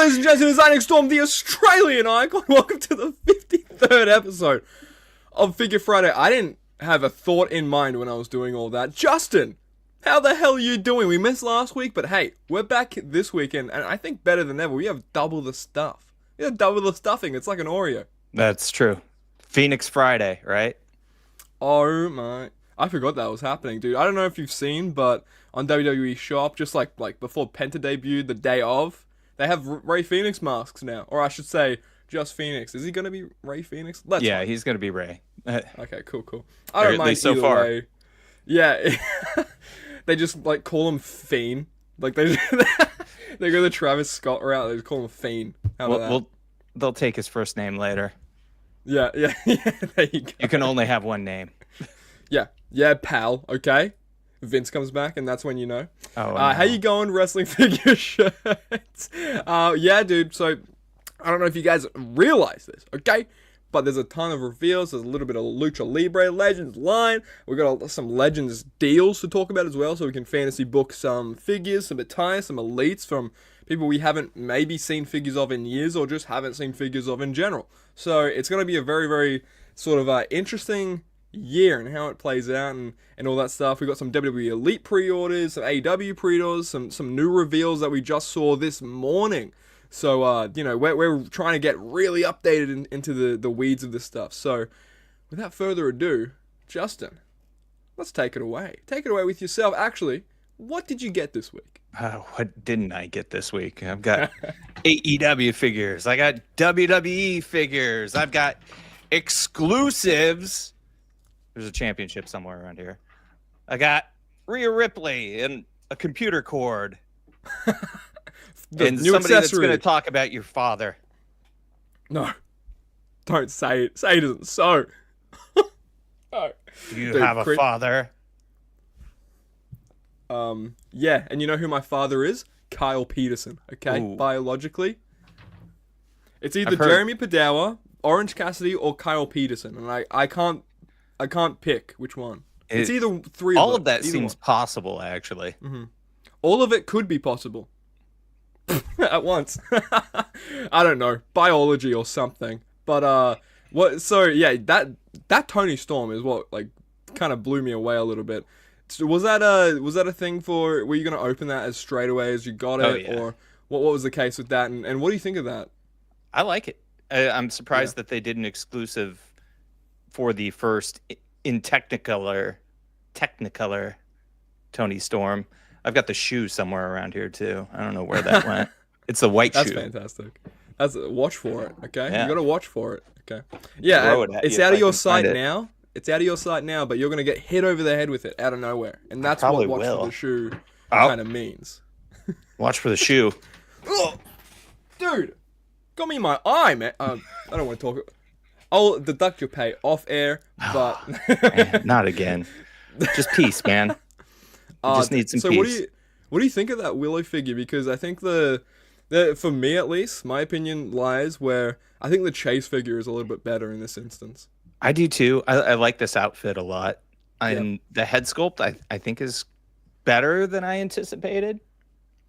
Ladies and gentlemen, it's Isaac Storm, the Australian icon. Welcome to the 53rd episode of Figure Friday. I didn't have a thought in mind when I was doing all that. Justin, how the hell are you doing? We missed last week, but hey, we're back this weekend, and I think better than ever. We have double the stuff. We have double the stuffing. It's like an Oreo. That's true. Phoenix Friday, right? Oh my. I forgot that was happening, dude. I don't know if you've seen, but on WWE Shop, just like before Penta debuted, the day of, they have Ray Phoenix masks now. Or I should say, just Phoenix. Is he going to be Ray Phoenix? Yeah, he's going to be Ray. Okay, cool. I don't mind so either far. way. Yeah. They just, call him Fiend. They go the Travis Scott route, they just call him Fiend. How about that? They'll take his first name later. Yeah, there you go. You can only have one name. Yeah, pal, okay? Vince comes back, and that's when you know. Oh, no. How you going, wrestling figure shirts? Yeah, dude, so I don't know if you guys realize this, okay? But there's a ton of reveals. There's a little bit of Lucha Libre Legends line. We've got some Legends deals to talk about as well, so we can fantasy book some figures, some attires, some elites from people we haven't maybe seen figures of in years or just haven't seen figures of in general. So it's going to be a very, very sort of interesting year and how it plays out and all that stuff. We've got some WWE Elite pre-orders, some AEW pre-orders, some new reveals that we just saw this morning. So, we're trying to get really updated into the weeds of this stuff. So, without further ado, Justin, let's take it away. Take it away with yourself. Actually, what did you get this week? What didn't I get this week? I've got AEW figures. I got WWE figures. I've got exclusives. There's a championship somewhere around here. I got Rhea Ripley and a computer cord. And somebody that's going to talk about your father. No. Don't say it. Say it isn't so. No. You have a father? Yeah, and you know who my father is? Kyle Peterson, okay? Ooh. Biologically. It's either Jeremy Padawa, Orange Cassidy, or Kyle Peterson, and I can't pick which one. It's either three of them. All of that seems possible, actually. Mm-hmm. All of it could be possible. At once. I don't know. Biology or something. But, that Tony Storm is what, kind of blew me away a little bit. Was that a thing for, were you going to open that as straight away as you got it? Oh, yeah. Or what was the case with that? And what do you think of that? I like it. I'm surprised that they did an exclusive for the first in Technicolor Tony Storm. I've got the shoe somewhere around here too. I don't know where that went. It's the white shoe. That's fantastic. Watch for it, okay? Yeah. You got to watch for it, okay? Yeah, it's out of your sight now. It's out of your sight now, but you're going to get hit over the head with it out of nowhere. And that's what watch for the shoe kind of means. Watch for the shoe. Oh, dude, got me in my eye, man. I don't want to talk. I'll deduct your pay off air, but man, not again. Just peace, man. Just need some peace. So what do you think of that Willow figure? Because I think for me at least, my opinion lies where I think the Chase figure is a little bit better in this instance. I do too. I like this outfit a lot. And the head sculpt I think is better than I anticipated.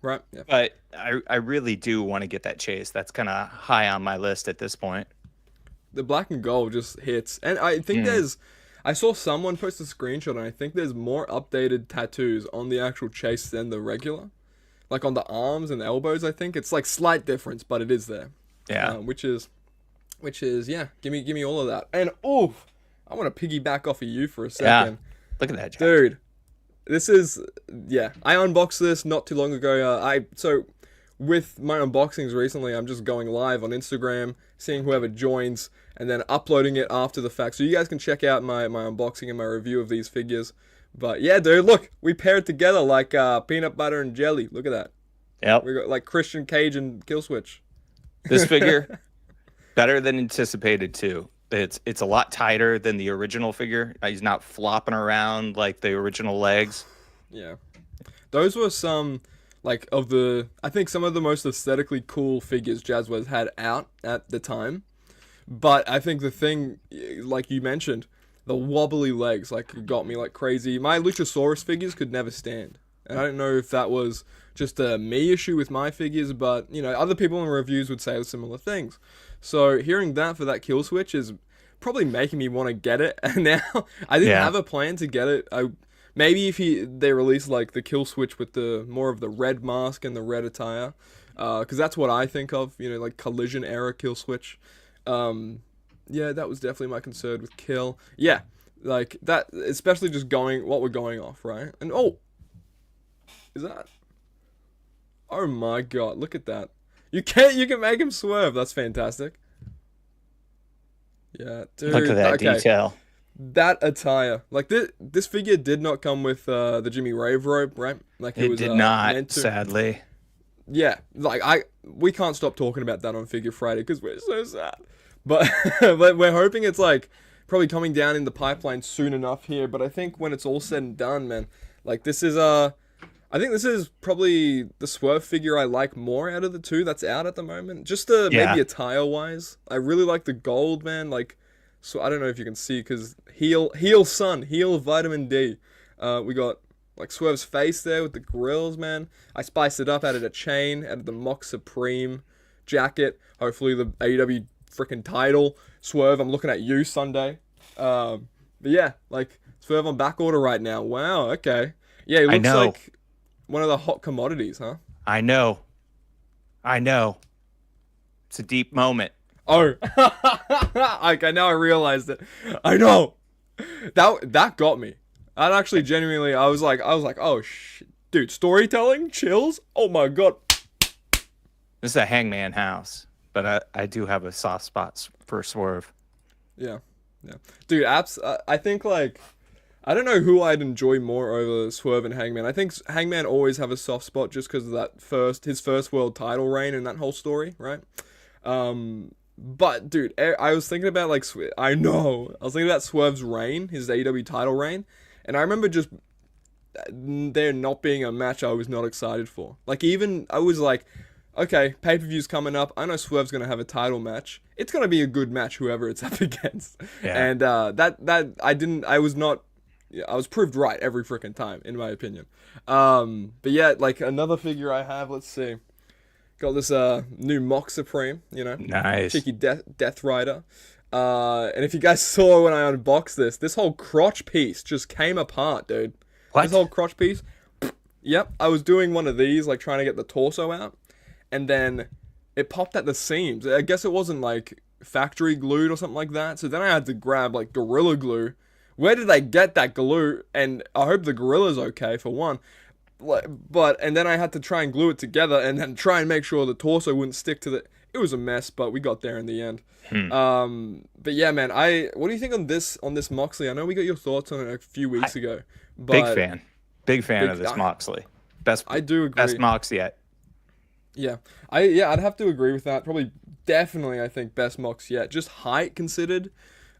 Right. Yeah. But I really do want to get that Chase. That's kind of high on my list at this point. The black and gold just hits. And I think I saw someone post a screenshot, and I think there's more updated tattoos on the actual Chase than the regular. Like on the arms and the elbows, I think. It's slight difference, but it is there. Yeah. Which is, yeah, give me all of that. And, oof, I want to piggyback off of you for a second. Yeah. Look at that, Jack. Dude, this is, I unboxed this not too long ago. So, with my unboxings recently, I'm just going live on Instagram, seeing whoever joins, and then uploading it after the fact. So you guys can check out my unboxing and my review of these figures. But yeah, dude, look, we paired together like peanut butter and jelly. Look at that. Yep. We got like Christian Cage and Killswitch. This figure, better than anticipated too. It's a lot tighter than the original figure. He's not flopping around like the original legs. Yeah. Those were some... I think some of the most aesthetically cool figures Jazzwares had out at the time. But I think the thing, like you mentioned, the wobbly legs, got me like crazy. My Luchasaurus figures could never stand. And I don't know if that was just a me issue with my figures, but, you know, other people in reviews would say similar things. So hearing that for that kill switch is probably making me want to get it. And now I didn't have a plan to get it. Maybe if they release like the kill switch with the more of the red mask and the red attire, because that's what I think of, you know, like collision era kill switch. Yeah, that was definitely my concern with kill. Yeah, like that, especially just what we're going off, right? And oh, is that? Oh my god, look at that. You can make him swerve. That's fantastic. Yeah, dude. Look at that detail. That attire, like this figure did not come with the Jimmy Rave robe, right? Like it did not, sadly. Yeah, like we can't stop talking about that on Figure Friday because we're so sad. But but we're hoping it's like probably coming down in the pipeline soon enough here. But I think when it's all said and done, man, like this is I think this is probably the Swerve figure I like more out of the two that's out at the moment. Just maybe attire wise, I really like the gold, man. Like, so I don't know if you can see because heal vitamin D. We got like Swerve's face there with the grills, man. I spiced it up, added a chain, added the Mock Supreme jacket. Hopefully the AEW freaking title. Swerve, I'm looking at you Sunday. But yeah, like Swerve on back order right now. Wow, okay. Yeah, he looks like one of the hot commodities, huh? I know. It's a deep moment. Oh, okay, now I realized it. I know. That got me. That actually genuinely, I was like, oh shit, dude, storytelling, chills. Oh my god. This is a Hangman house, but I do have a soft spot for Swerve. Yeah, dude. I think like, I don't know who I'd enjoy more over Swerve and Hangman. I think Hangman always have a soft spot just because of that his first world title reign and that whole story, right? But dude, I was thinking about like I was thinking about Swerve's reign, his AEW title reign, and I remember just there not being a match I was not excited for. Like even I was like, okay, pay-per-view's coming up. I know Swerve's gonna have a title match. It's gonna be a good match, whoever it's up against. Yeah. And I was proved right every freaking time, in my opinion. But yeah, like another figure I have, let's see. Got this new Mock Supreme, you know. Nice. Cheeky Death Rider. And if you guys saw when I unboxed this whole crotch piece just came apart, dude. What? This whole crotch piece. Yep, I was doing one of these, like trying to get the torso out. And then it popped at the seams. I guess it wasn't like factory glued or something like that. So then I had to grab like Gorilla Glue. Where did they get that glue? And I hope the Gorilla's okay for one. And then I had to try and glue it together and then try and make sure the torso wouldn't stick to the... It was a mess, but we got there in the end. But yeah, man, what do you think on this Moxley? I know we got your thoughts on it a few weeks ago. But Big fan of this Moxley. I do agree. Best Mox yet. Yeah, I'd have to agree with that. Definitely, I think best Mox yet. Just height considered,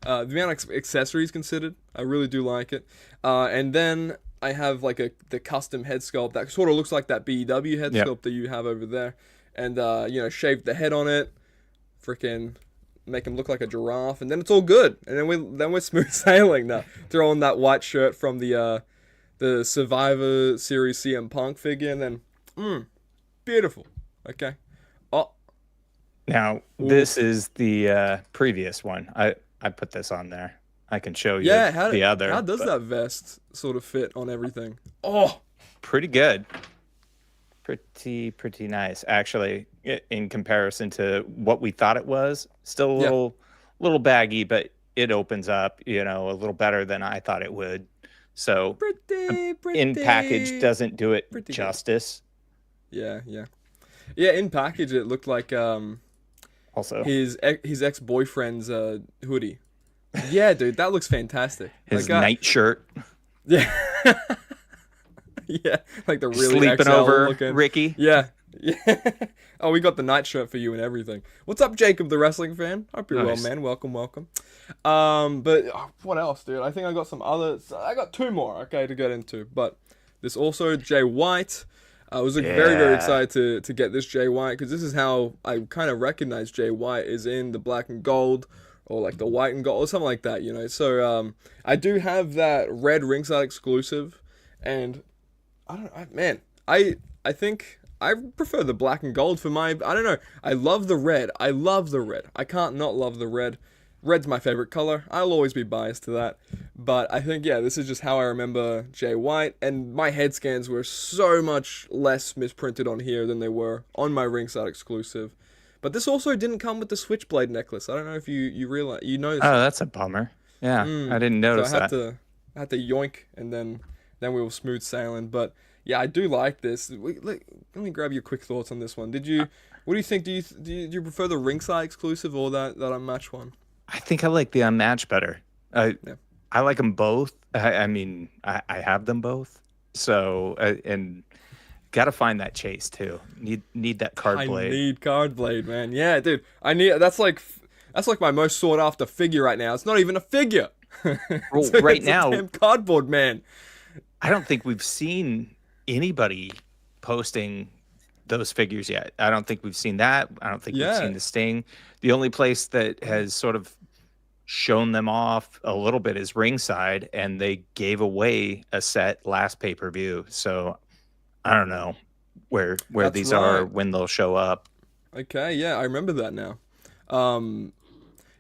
the amount of accessories considered, I really do like it. And then I have like the custom head sculpt that sort of looks like that BEW head sculpt that you have over there, and shaved the head on it, freaking make him look like a giraffe, and then it's all good. And then we're smooth sailing now. Throw on that white shirt from the Survivor Series CM Punk figure, and then beautiful. Okay. Oh. Now, this is the previous one. I put this on there. I can show you the other. How does that vest sort of fit on everything? Oh, pretty good. Pretty nice, actually, in comparison to what we thought it was. Still a little baggy, but it opens up, a little better than I thought it would. So pretty in package doesn't do it justice. Yeah. In package, it looked like also his ex-boyfriend's hoodie. Yeah, dude, that looks fantastic. His night shirt. Yeah. Yeah, like the really sleeping XL over looking. Ricky. Yeah. Oh, we got the night shirt for you and everything. What's up, Jacob, the wrestling fan? Hope you're well, man. Welcome. But what else, dude? I think I got some others. I got two more, to get into. But this also Jay White. I was very, very excited to get this Jay White because this is how I kind of recognize Jay White is in the black and gold or like the white and gold or something like that, So I do have that red ringside exclusive, and I don't, man. I think I prefer the black and gold for my. I don't know. I love the red. I love the red. I can't not love the red. Red's my favorite color. I'll always be biased to that. But I think, yeah, this is just how I remember Jay White. And my head scans were so much less misprinted on here than they were on my ringside exclusive. But this also didn't come with the switchblade necklace. I don't know if you realize, you noticed. Oh, that's a bummer. Yeah, I didn't notice so that. I had to yoink, and then we were smooth sailing. But yeah, I do like this. Let me grab your quick thoughts on this one. What do you think? Do you prefer the ringside exclusive or that unmatched one? I think I like the unmatched better. I Yeah. I like them both. I mean, I have them both. So and got to find that chase too. Need that card blade. I need card blade, man. Yeah, dude. That's like my most sought after figure right now. It's not even a figure. Well, right it's now, a damn cardboard man. I don't think we've seen anybody posting those figures yet. I don't think we've seen that. I don't think we've seen the Sting. The only place that has sort of shown them off a little bit is ringside, and they gave away a set last pay-per-view. So I don't know where That's these right. are, when they'll show up. Okay, yeah, I remember that now.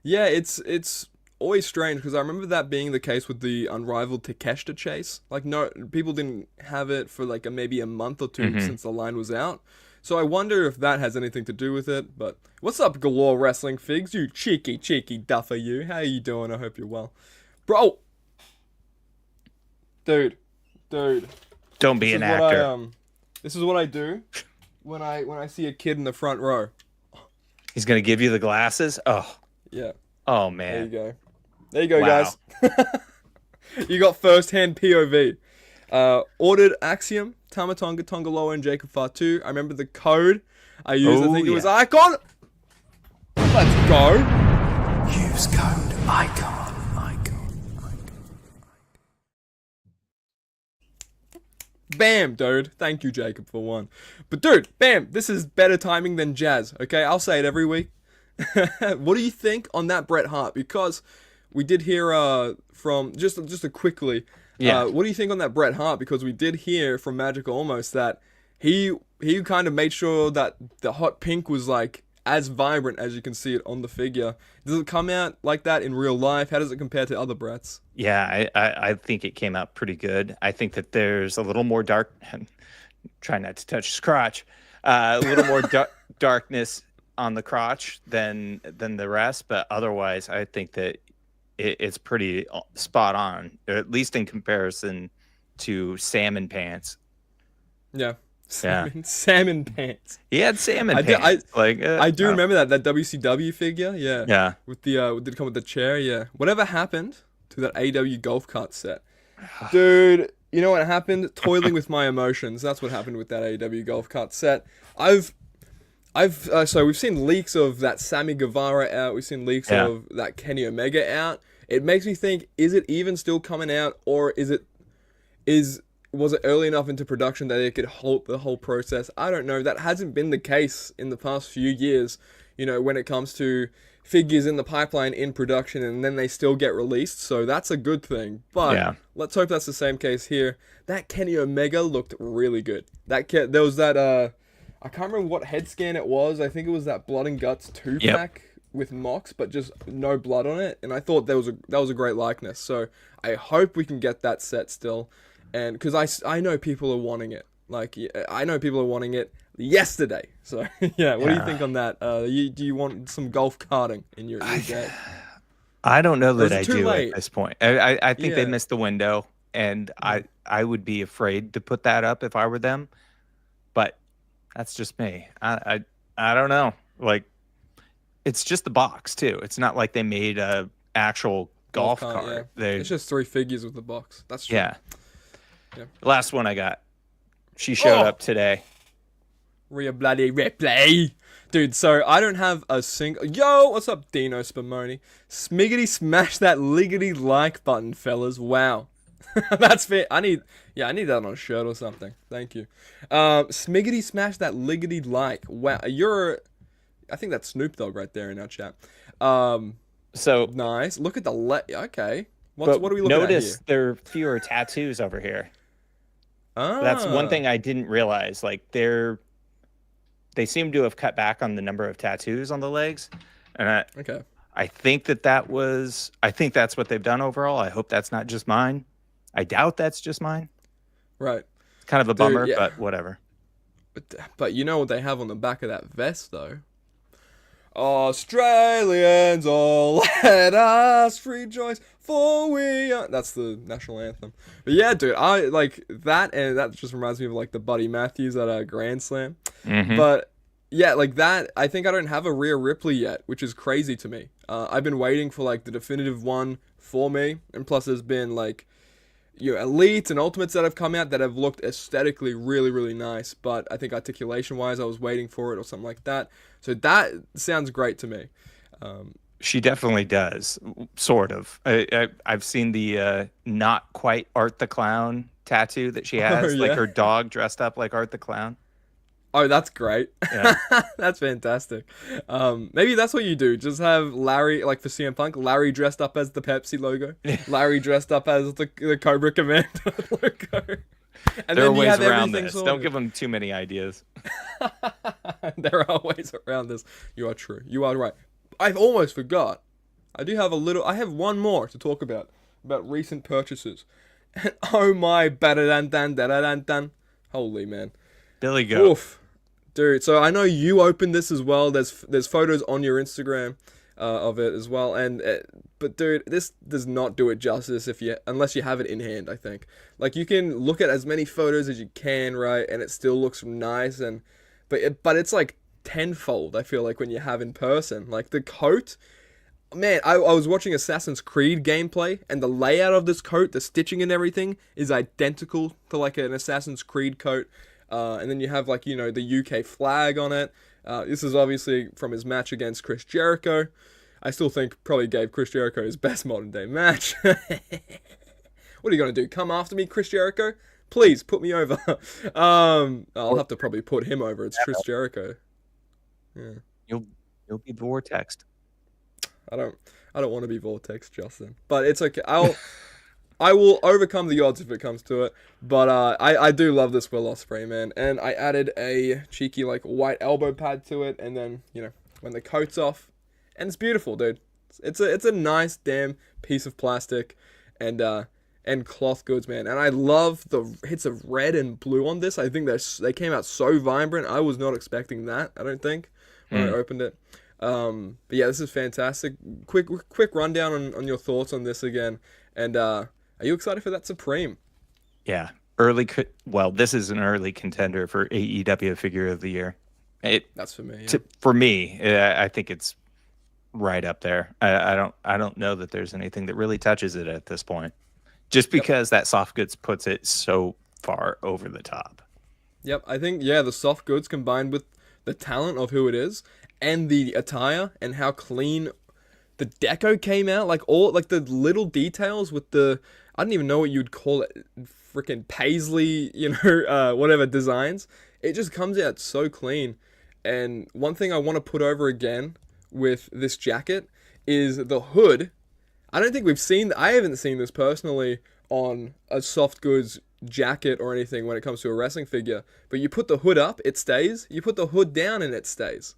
Yeah, it's always strange because I remember that being the case with the Unrivaled Takeshita chase. Like, no, people didn't have it for like maybe a month or two since the line was out. So I wonder if that has anything to do with it. But what's up, Galore Wrestling Figs? You cheeky duffer, you. How you doing? I hope you're well, bro. Dude. Don't be an actor. This is what I do when I see a kid in the front row. He's gonna give you the glasses. Oh, Yeah. oh There you man. go. There you go, Wow. guys. You got first-hand POV. Ordered Axiom, Tamatonga, Tongaloa, and Jacob Fatu. I remember the code I used. I think it was Icon. Let's go. Use code ICON. Bam, dude. Thank you, Jacob, for one. But dude, bam, this is better timing than Jazz. Okay, I'll say it every week. What do you think on that Bret Hart? Because we did hear from just a quickly. Yeah. What do you think on that Bret Hart? Because we did hear from Magic Almost that he kind of made sure that the hot pink was like as vibrant as you can see it on the figure. Does it come out like that in real life? How does it compare to other Brets? Yeah, I think it came out pretty good. I think that there's a little more dark. Try not to touch his crotch. A little more darkness on the crotch than the rest, but otherwise, I think that it's pretty spot on, at least in comparison to Salmon Pants. Yeah. Salmon pants. He had salmon pants. I do remember that WCW figure. Yeah. Yeah. With the did it come with the chair? Yeah. Whatever happened to that AW golf cart set, dude? You know what happened? Toiling with my emotions. That's what happened with that AW golf cart set. So we've seen leaks of that Sammy Guevara out. We've seen leaks of that Kenny Omega out. It makes me think: is it even still coming out, or was it early enough into production that it could halt the whole process? I don't know. That hasn't been the case in the past few years, you know, when it comes to figures in the pipeline in production and then they still get released. So that's a good thing. But let's hope that's the same case here. That Kenny Omega looked really good. There was that, I can't remember what head scan it was. I think it was that Blood and Guts 2-pack with Mox, but just no blood on it. And I thought that was a great likeness. So I hope we can get that set still. And because I know people are wanting it. Like, I know people are wanting it yesterday. So, yeah, what do you think on that? Do you want some golf karting in your deck? I don't know that I do at this point. I think they missed the window, and I would be afraid to put that up if I were them. But that's just me. I don't know. Like, it's just the box, too. It's not like they made a actual golf cart. Yeah. It's just 3 figures with the box. That's true. Yeah. Last one I got. She showed up today. Rhea bloody Ripley. Dude, so I don't have a single... Yo, what's up, Dino Spumoni? Smiggity smash that liggity like button, fellas. Wow. That's fair. I need that on a shirt or something. Thank you. Smiggity smash that liggity like. Wow. I think that's Snoop Dogg right there in our chat. So nice. Look at the... Okay. What are we looking at here? Notice there are fewer tattoos over here. That's one Ah, thing I didn't realize. Like they seem to have cut back on the number of tattoos on the legs, and okay, I think I think that's what they've done overall. I hope that's not just mine. I doubt that's just mine. right, It's kind of a dude. bummer, Yeah, but whatever. but you know what they have on the back of that vest though? Australians, all let us rejoice, for we are. That's the national anthem. But yeah, dude, I like that, and that just reminds me of like the Buddy Matthews at a Grand Slam. Hmm. But yeah, like that, I think I don't have a Rhea Ripley yet, which is crazy to me. I've been waiting for like the definitive one for me, and plus there's been like elites and ultimates that have come out that have looked aesthetically really really nice, but I think articulation wise I was waiting for it or something like that, so that sounds great to me. She definitely does, sort of. I've seen the not quite Art the Clown tattoo that she Oh has, like yeah. her dog dressed up like Art the Clown. Oh, that's great. Yeah. That's fantastic. Maybe that's what you do. Just have Larry, like for CM Punk, Larry dressed up as the Pepsi logo, Larry dressed up as the Cobra Commander logo, and There are then you ways have around everything this. sorted. Don't give them too many ideas. There are ways around this. You are true. You are right. I've almost forgot. I have one more to talk about recent purchases. And oh my, badadan dan dan dan. Holy man. Billy Goat. Oof. Dude, so I know you opened this as well. There's photos on your Instagram of it as well, and but dude, this does not do it justice unless you have it in hand. I think like you can look at as many photos as you can, right, and it still looks nice, and but it's like tenfold. I feel like when you have in person, like the coat. Man, I was watching Assassin's Creed gameplay, and the layout of this coat, the stitching and everything, is identical to like an Assassin's Creed coat. And then you have like the UK flag on it. This is obviously from his match against Chris Jericho. I still think probably gave Chris Jericho his best modern day match. What are you gonna do? Come after me, Chris Jericho? Please put me over. I'll have to probably put him over. It's Chris Jericho. Yeah. You'll be vortexed. I don't want to be Vortex, Justin. But it's okay. I will overcome the odds if it comes to it. But I do love this Will Ospreay, man. And I added a cheeky like white elbow pad to it, and then when the coat's off, and it's beautiful, dude. It's a nice damn piece of plastic, and cloth goods, man. And I love the hits of red and blue on this. I think they came out so vibrant. I was not expecting that. I don't think when I opened it. But yeah, this is fantastic. Quick rundown on your thoughts on this again. And are you excited for that Supreme? Yeah. Well, this is an early contender for AEW Figure of the Year. That's for me. Yeah. For me, I think it's right up there. I don't know that there's anything that really touches it at this point. Just because that soft goods puts it so far over the top. Yep, I think the soft goods combined with the talent of who it is and the attire and how clean the deco came out, like all like the little details with the I don't even know what you'd call it, freaking paisley, whatever designs. It just comes out so clean. And one thing I want to put over again with this jacket is the hood. I haven't seen this personally on a soft goods jacket or anything when it comes to a wrestling figure. But you put the hood up, it stays. You put the hood down and it stays.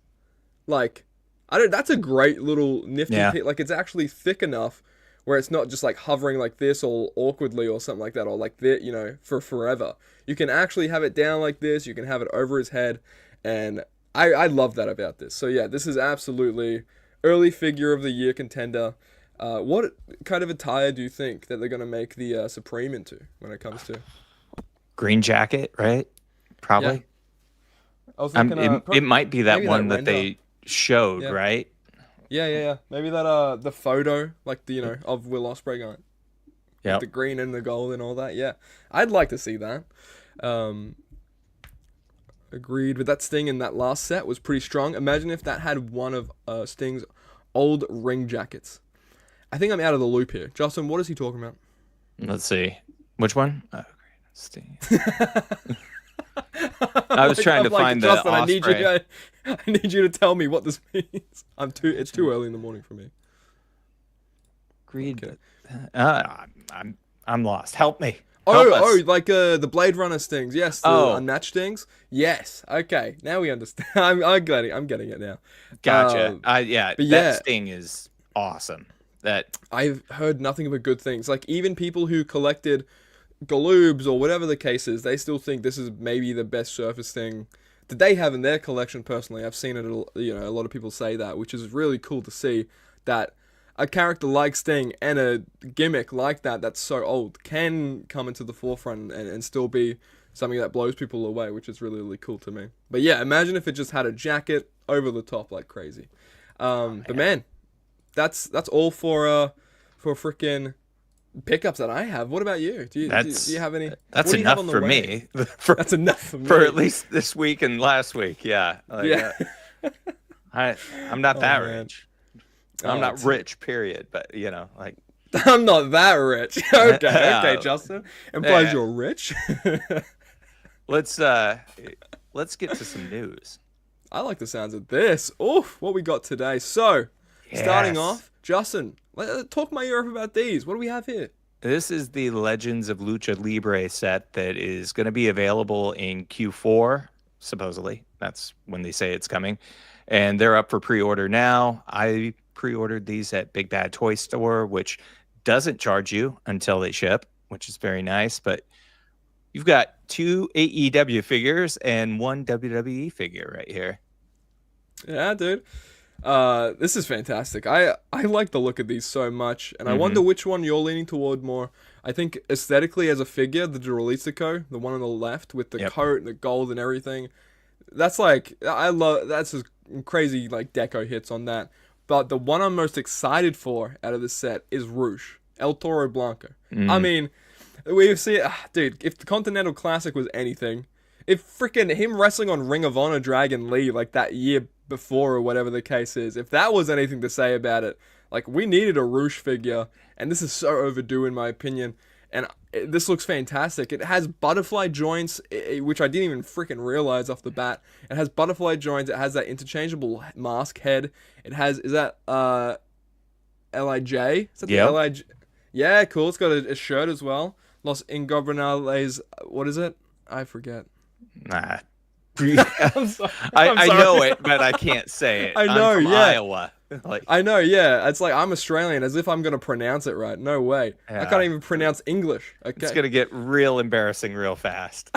Like, that's a great little nifty like it's actually thick enough where it's not just like hovering like this all awkwardly or something like that, or like that, for forever. You can actually have it down like this, you can have it over his head, and I love that about this. So yeah, this is absolutely early Figure of the Year contender. What kind of attire do you think that they're going to make the Supreme into when it comes to? Green jacket, right? Probably. Yeah. I was thinking, it might be that one that they showed, right? Yeah. Maybe that the photo, like the of Will Ospreay going, yeah, the green and the gold and all that. Yeah, I'd like to see that. Agreed. But that Sting in that last set was pretty strong. Imagine if that had one of Sting's old ring jackets. I think I'm out of the loop here. Justin, what is he talking about? Let's see. Which one? Oh, great. Sting. I was trying to find the Justin, Ospreay. I need you to tell me what this means. It's too early in the morning for me. Agreed. Okay. I'm lost. Help me. Help us. Oh, like the Blade Runner stings. Yes, the unmatched stings. Yes. Okay, now we understand. I'm getting. I'm getting it now. Gotcha. But That yeah, sting is awesome. That I've heard nothing but good things. Like even people who collected Galoobs or whatever the case is, they still think this is maybe the best surface thing that they have in their collection. Personally, I've seen it. A lot of people say that, which is really cool to see that a character like Sting and a gimmick like that that's so old can come into the forefront and still be something that blows people away, which is really, really cool to me. But yeah, imagine if it just had a jacket over the top like crazy. But man, that's all for freaking pickups that I have. What about you? Do you have any? That's what do you have enough on the for way? me. That's enough for me. For at least this week and last week. Yeah. Yeah. I'm not that man. rich. I'm not rich, period. But like I'm not that rich. Okay, Justin. Implies you're rich. let's get to some news. I like the sounds of this. Oof, what we got today. So, starting off, Justin, talk my ear off about these. What do we have here? This is the Legends of Lucha Libre set that is going to be available in Q4, supposedly. That's when they say it's coming. And they're up for pre-order now. I pre-ordered these at Big Bad Toy Store, which doesn't charge you until they ship, which is very nice. But you've got 2 AEW figures and 1 WWE figure right here. Yeah, dude. This is fantastic. I like the look of these so much, and I wonder which one you're leaning toward more. I think aesthetically as a figure, the Duralistico, the one on the left with the coat and the gold and everything, that's like, that's just crazy like deco hits on that. But the one I'm most excited for out of this set is Roosh, El Toro Blanco. I mean, we've seen, dude, if the Continental Classic was anything, if freaking him wrestling on Ring of Honor Dragon Lee like that year before or whatever the case is, if that was anything to say about it, like we needed a Roosh figure, and this is so overdue in my opinion. And this looks fantastic. It has butterfly joints, which I didn't even freaking realize off the bat. It has butterfly joints. It has that interchangeable mask head. It has, is that LIJ? Is that the LIJ? Yeah, cool. It's got a shirt as well. Los Ingobernables, what is it? I forget. Nah. I'm sorry. I know it, but I can't say it. I know, I'm from Iowa. I know, yeah. It's like I'm Australian, as if I'm gonna pronounce it right. No way. I can't even pronounce English. Okay. It's gonna get real embarrassing real fast.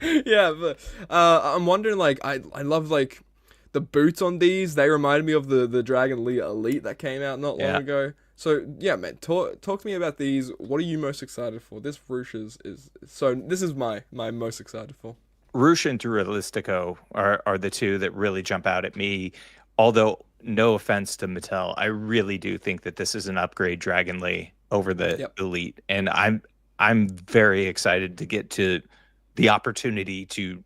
Yeah, but I'm wondering, like, I love like the boots on these. They reminded me of the Dragon Lee Elite that came out not long ago. So yeah, man, talk to me about these. What are you most excited for? This Roosh is so. This is my most excited for. Roosh and Duralistico are the two that really jump out at me. Although, no offense to Mattel, I really do think that this is an upgrade Dragon Lee over the Elite, and I'm very excited to get to the opportunity to,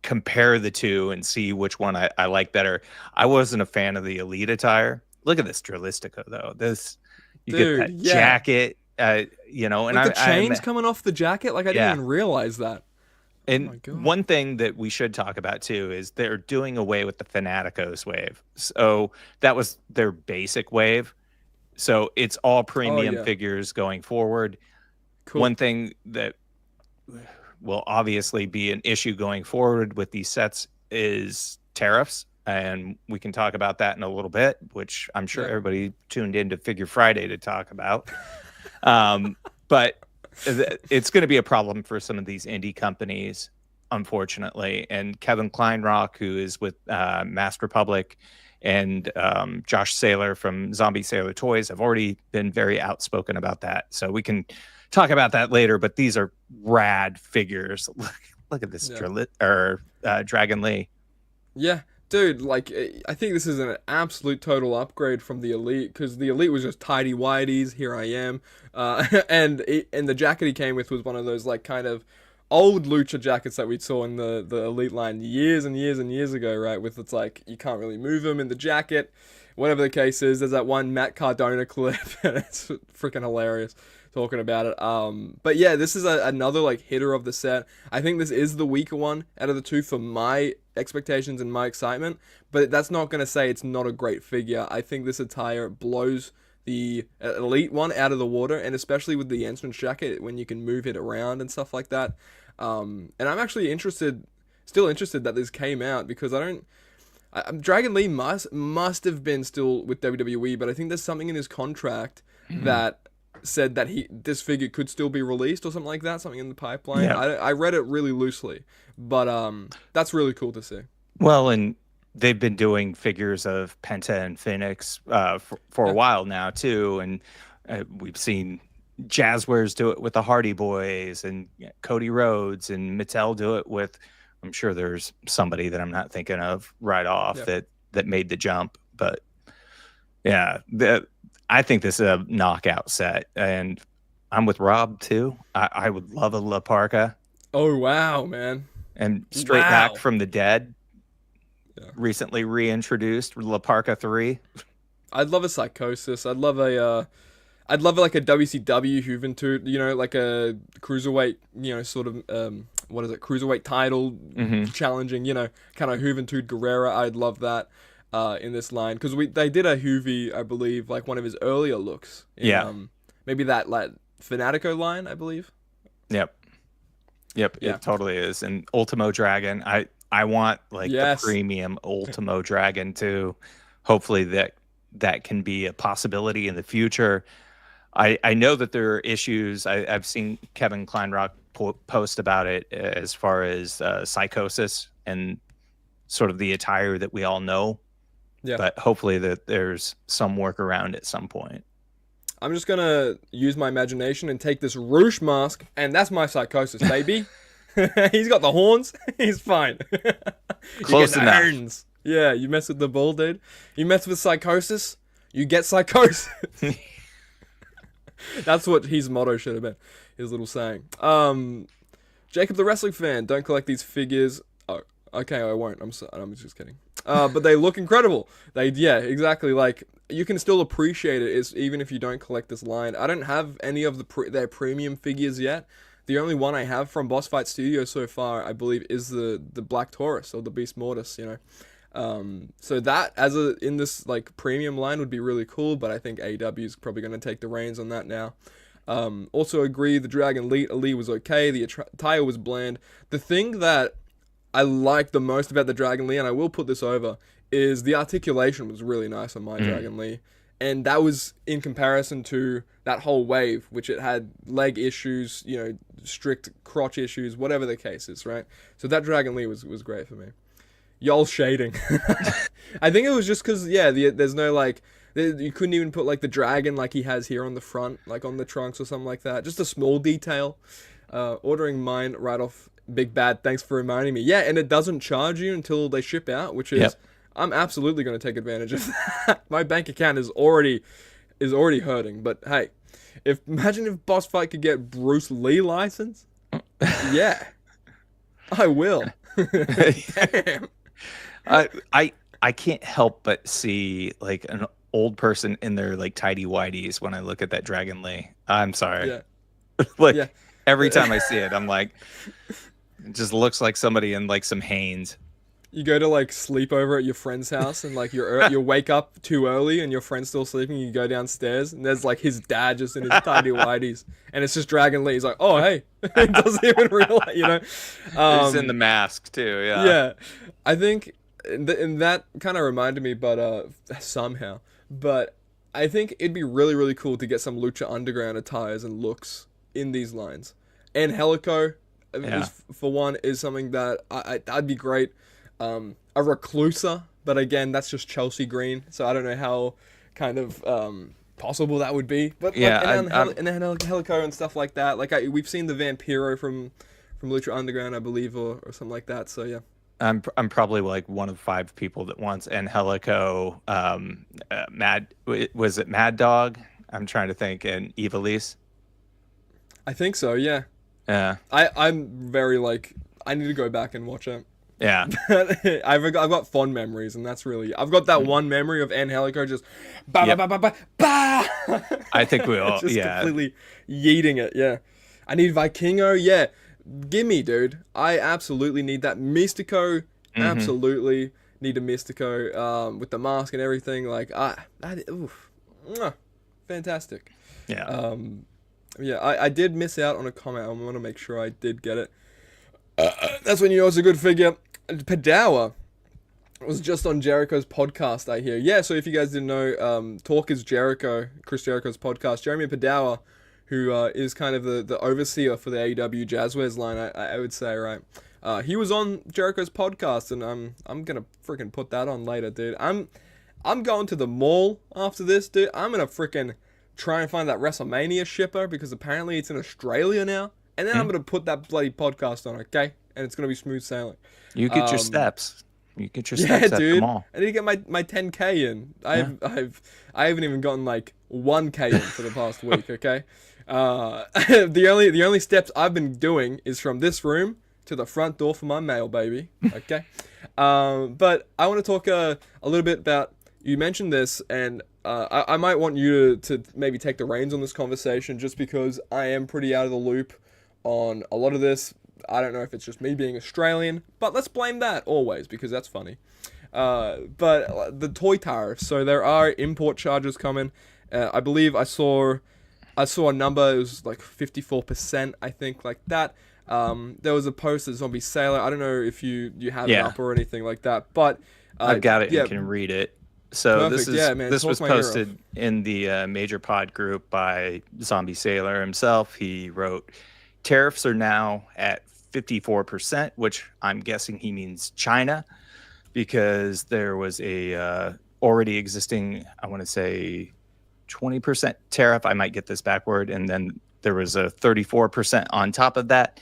compare the two and see which one I like better. I wasn't a fan of the Elite attire. Look at this Duralistico though. You get that jacket, and like the chains coming off the jacket. Like I didn't even realize that. And one thing that we should talk about too is they're doing away with the Fanaticos wave. So that was their basic wave. So it's all premium figures going forward. Cool. One thing that will obviously be an issue going forward with these sets is tariffs. And we can talk about that in a little bit, which I'm sure everybody tuned in to Figure Friday to talk about. But it's going to be a problem for some of these indie companies, unfortunately. And Kevin Kleinrock, who is with Masked Republic, and Josh Saylor from Zombie Sailor Toys have already been very outspoken about that. So we can talk about that later. But these are rad figures. Look at this Dragon Lee. Yeah. Dude, like, I think this is an absolute total upgrade from the Elite, because the Elite was just tidy whities, here I am, and the jacket he came with was one of those, like, kind of old Lucha jackets that we saw in the Elite line years and years and years ago, right, with it's like, you can't really move them in the jacket, whatever the case is. There's that one Matt Cardona clip, and it's freaking hilarious talking about it. But yeah, this is another like hitter of the set. I think this is the weaker one out of the two for my expectations and my excitement, but that's not going to say it's not a great figure. I think this attire blows the Elite one out of the water, and especially with the entrance jacket when you can move it around and stuff like that. And I'm actually still interested that this came out, because Dragon Lee must have been still with WWE, but I think there's something in his contract that said that this figure could still be released or something like that, something in the pipeline. Yeah. I read it really loosely, but that's really cool to see. Well, and they've been doing figures of Penta and Phoenix for a while now too, and we've seen Jazzwares do it with the Hardy Boys, and Cody Rhodes and Mattel do it with. I'm sure there's somebody that I'm not thinking of right off that made the jump, but yeah, I think this is a knockout set, and I'm with Rob too. I would love a La Parka. Oh wow, man! And straight back from the dead, recently reintroduced La Parka 3. I'd love a Psychosis. I'd love like a WCW Juventud, like a cruiserweight, sort of, what is it, cruiserweight title challenging, kind of Juventud Guerrera. I'd love that in this line, because they did a Juvi, I believe, like one of his earlier looks. Maybe that like Fanatico line, I believe. Yep, it totally is. And Ultimo Dragon, I want like the premium Ultimo Dragon too. Hopefully that can be a possibility in the future. I know that there are issues. I've seen Kevin Kleinrock post about it as far as Psychosis and sort of the attire that we all know. Yeah. But hopefully that there's some workaround at some point. I'm just going to use my imagination and take this Roosh mask, and that's my Psychosis, baby. He's got the horns. He's fine. Close enough. Horns. Yeah, you mess with the bull, dude. You mess with Psychosis, you get Psychosis. That's what his motto should have been, his little saying. Jacob the wrestling fan, don't collect these figures. Oh, okay, I won't. I'm just kidding. But they look incredible. Exactly. Like, you can still appreciate it even if you don't collect this line. I don't have any of their premium figures yet. The only one I have from Boss Fight Studio so far, I believe, is the Black Taurus or the Beast Mortis. So that in this like premium line would be really cool, but I think AEW is probably going to take the reins on that now. Also agree, the Dragon Elite was okay. The attire was bland. The thing that I like the most about the Dragon Lee, and I will put this over, is the articulation was really nice on my Dragon Lee. And that was in comparison to that whole wave, which it had leg issues, strict crotch issues, whatever the case is, right? So that Dragon Lee was great for me. Y'all shading. I think it was just because, there's no, like, you couldn't even put, like, the dragon like he has here on the front, like on the trunks or something like that. Just a small detail. Ordering mine right off Big Bad, thanks for reminding me. Yeah, and it doesn't charge you until they ship out, which is, I'm absolutely going to take advantage of that. My bank account is already hurting, but hey, imagine if Boss Fight could get Bruce Lee license. Yeah, I will. Damn. I can't help but see like an old person in their like tidy whities when I look at that Dragon Lee. I'm sorry. Yeah. Every time I see it, I'm like, it just looks like somebody in like some Hanes. You go to like sleep over at your friend's house, and like you wake up too early and your friend's still sleeping. You go downstairs and there's like his dad just in his tidy whities, and it's just Dragon Lee. He's like, oh hey, he doesn't even realize, He's in the mask too. Yeah. Yeah, I think, and that kind of reminded me, but somehow, but I think it'd be really really cool to get some Lucha Underground attires and looks in these lines, and Helico, for one, is something that that'd be great. A Reclusa, but again, that's just Chelsea green, so I don't know how kind of possible that would be. But and then Helico and stuff like that. Like we've seen the Vampiro from Lucha Underground, I believe, or something like that. So yeah, I'm probably like one of 5 people that wants Angelico, was it Mad Dog? I'm trying to think, and Evilise. I think so. Yeah. Yeah. I'm very like, I need to go back and watch it. Yeah. I've got fond memories, and that's really, I've got that one memory of Angelico just ba ba ba ba ba. I think we all just completely yeeting it. Yeah. I need Vikingo. Yeah. Gimme, dude. I absolutely need that. Mystico. Absolutely need a Mystico with the mask and everything. Like, Fantastic. Yeah. Yeah, I did miss out on a comment. I want to make sure I did get it. That's when you know it's a good figure. Padawa was just on Jericho's podcast, I hear. Yeah, so if you guys didn't know, Talk is Jericho, Chris Jericho's podcast. Jeremy Padawa, who is kind of the overseer for the AEW Jazzwares line, I would say, right? He was on Jericho's podcast, and I'm gonna freaking put that on later, dude. I'm going to the mall after this, dude. I'm gonna freaking try and find that WrestleMania shipper because apparently it's in Australia now, and then I'm gonna put that bloody podcast on, okay? And it's gonna be smooth sailing. You get your steps. You get your steps at the mall. I need to get my 10K in. I haven't even gotten like 1K in for the past week. Okay, the only steps I've been doing is from this room to the front door for my mail, baby. Okay, but I want to talk a little bit about. You mentioned this, and I might want you to maybe take the reins on this conversation, just because I am pretty out of the loop on a lot of this. I don't know if it's just me being Australian, but let's blame that always, because that's funny. But the toy tariffs, so there are import charges coming. I believe I saw a number, it was like 54%, I think, like that. There was a post that Zombie Sailor, I don't know if you have it up or anything like that, but... I've got it, you can read it. So Perfect. this was posted in the Major Pod group by Zombie Sailor himself. He wrote, tariffs are now at 54%, which I'm guessing he means China, because there was a already existing, I want to say 20% tariff. I might get this backward. And then there was a 34% on top of that.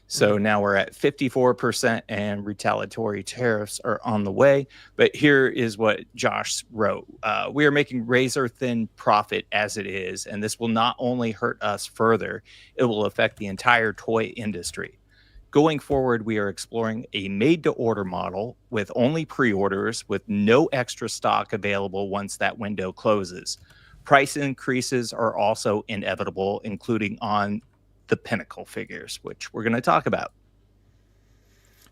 So now we're at 54%, and retaliatory tariffs are on the way. But here is what Josh wrote. We are making razor thin profit as it is, and this will not only hurt us further, it will affect the entire toy industry. Going forward, we are exploring a made-to-order model with only pre-orders, with no extra stock available once that window closes. Price increases are also inevitable, including on the Pinnacle figures, which we're going to talk about.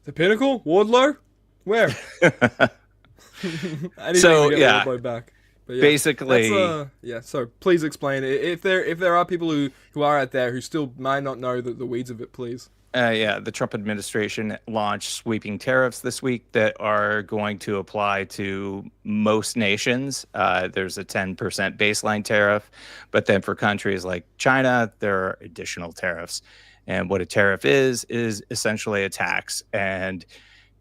The Pinnacle? Wardlow? Where? I need so, to get Wardlow back. But yeah, basically, so please explain it. If there are people who are out there who still might not know the weeds of it, please. The Trump administration launched sweeping tariffs this week that are going to apply to most nations. There's a 10% baseline tariff, but then for countries like China, there are additional tariffs. And what a tariff is essentially a tax, and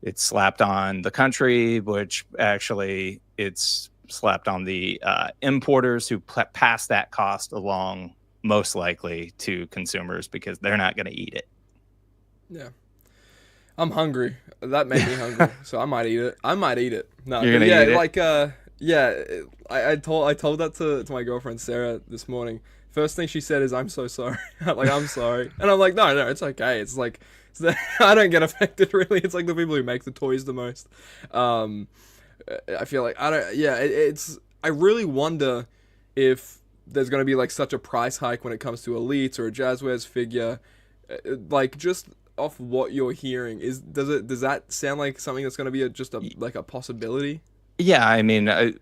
it's slapped on the country, which actually it's slapped on the importers who pass that cost along, most likely to consumers, because they're not going to eat it. Yeah, I'm hungry. That made me hungry, so I might eat it. No, you're gonna eat it? Like I told that to my girlfriend Sarah this morning. First thing she said is, "I'm so sorry." Like, I'm sorry, and I'm like, no, it's okay. It's like I don't get affected really. It's like the people who make the toys the most. I feel like I don't. Yeah, it's. I really wonder if there's gonna be like such a price hike when it comes to Elites or a Jazzwares figure, like just. Off what you're hearing, does that sound like something that's going to be a possibility? Yeah, I mean,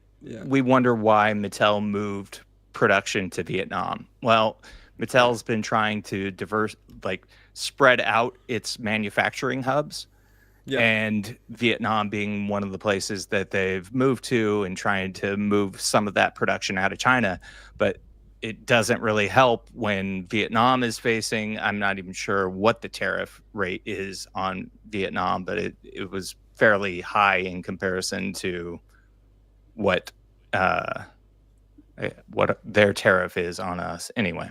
we wonder why Mattel moved production to Vietnam. Well, Mattel's been trying to spread out its manufacturing hubs, and Vietnam being one of the places that they've moved to, and trying to move some of that production out of China, but it doesn't really help when Vietnam is facing, I'm not even sure what the tariff rate is on Vietnam, but it was fairly high in comparison to what their tariff is on us anyway.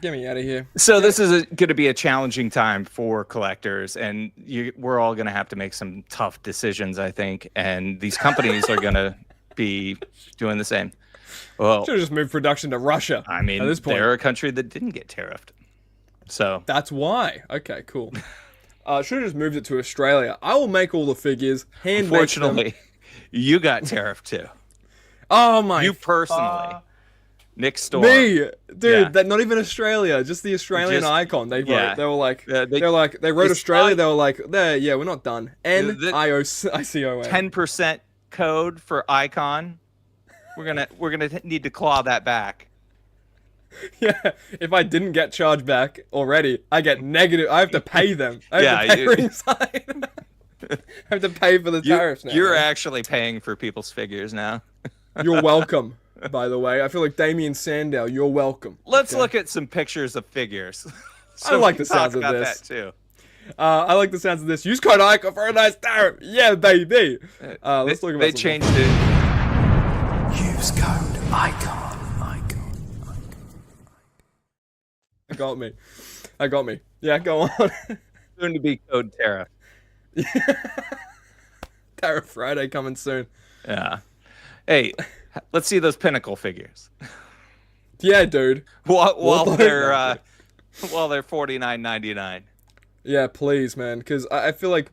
Get me out of here. So this is going to be a challenging time for collectors, and we're all going to have to make some tough decisions, I think, and these companies are going to be doing the same. Well, should have just moved production to Russia. I mean, at this point, they're a country that didn't get tariffed, so that's why. Okay, cool. Should have just moved it to Australia. I will make all the figures. Unfortunately, you got tariffed too. Oh my! You personally. Nick Storm. Me, dude. That not even Australia, just the Australian icon. They wrote. They were like, they wrote Australia. They were like, we're not done. NICON. 10% code for Icon. We're gonna need to claw that back. Yeah, if I didn't get charged back already, I get negative. I have to pay them. I have to pay ringside. I have to pay for the tariffs now. You're man. actually paying for people's figures now. You're welcome, by the way. I feel like Damien Sandow. You're welcome. Let's look at some pictures of figures. I like the sounds of about this. That too. I like the sounds of this. Use code ICON for a nice tariff. Yeah, baby. Let's talk about They some changed it. Use code ICON. That got me. Yeah, go on. Soon to be code tariff. Tariff Friday coming soon. Yeah. Hey, let's see those Pinnacle figures. Yeah, dude. While they're $49.99. Yeah, please, man. Because I feel like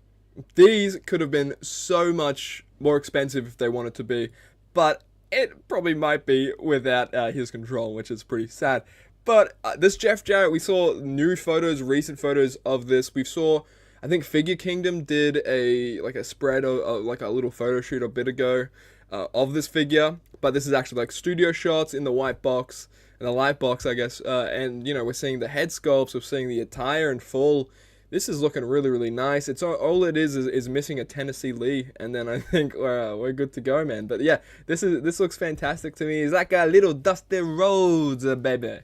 these could have been so much more expensive if they wanted to be, but it probably might be without his control, which is pretty sad. But this Jeff Jarrett, we saw new photos, recent photos of this. We saw, I think Figure Kingdom did a spread or like a little photo shoot a bit ago of this figure. But this is actually like studio shots in the white box and the light box, I guess. And you know, we're seeing the head sculpts, we're seeing the attire in full. This is looking really, really nice. It's all it is missing a Tennessee Lee, and then I think we're good to go, man. But yeah, this looks fantastic to me. It's like a little Dusty Rhodes, baby.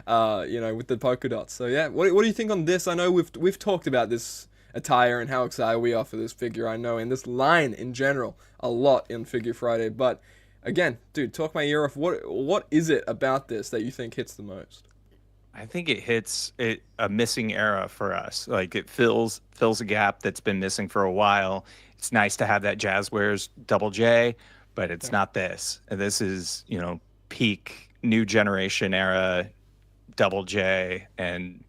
You know, with the polka dots. So yeah, what do you think on this? I know we've talked about this attire and how excited we are for this figure. I know, and this line in general a lot in Figure Friday. But again, dude, talk my ear off. What is it about this that you think hits the most? I think it hits a missing era for us. Like it fills a gap that's been missing for a while. It's nice to have that Jazzwares Double J, but it's not this. And this is, you know, peak new generation era Double J, and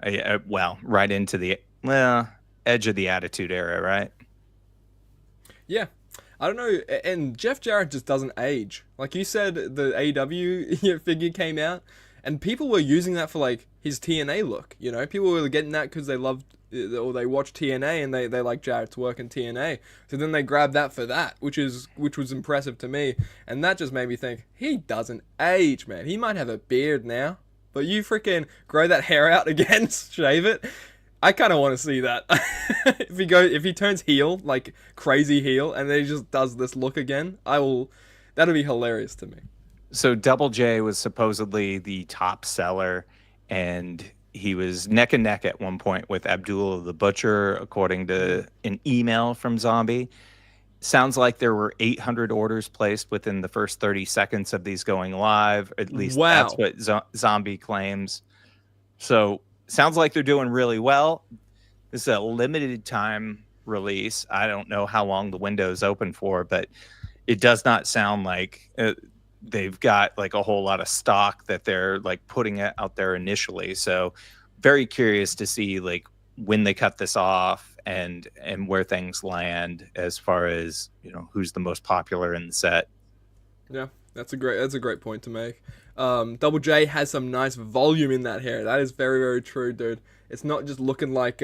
right into the edge of the Attitude Era, right? Yeah. I don't know, and Jeff Jarrett just doesn't age. Like you said, the AEW figure came out, and people were using that for like his TNA look. You know, people were getting that because they loved or they watched TNA and they like Jarrett's work in TNA. So then they grabbed that for that, which was impressive to me, and that just made me think he doesn't age, man. He might have a beard now, but you freaking grow that hair out again, shave it. I kind of want to see that. If he turns heel, like crazy heel, and then he just does this look again, that'll be hilarious to me. So Double J was supposedly the top seller, and he was neck and neck at one point with Abdullah the Butcher, according to an email from Zombie. Sounds like there were 800 orders placed within the first 30 seconds of these going live. At least that's what Zombie claims. So sounds like they're doing really well. This is a limited time release. I don't know how long the window is open for, but it does not sound like they've got like a whole lot of stock that they're like putting it out there initially. So very curious to see like when they cut this off and where things land as far as, you know, who's the most popular in the set. Yeah, that's a great point to make. Double J has some nice volume in that hair. That is very, very true, dude. It's not just looking like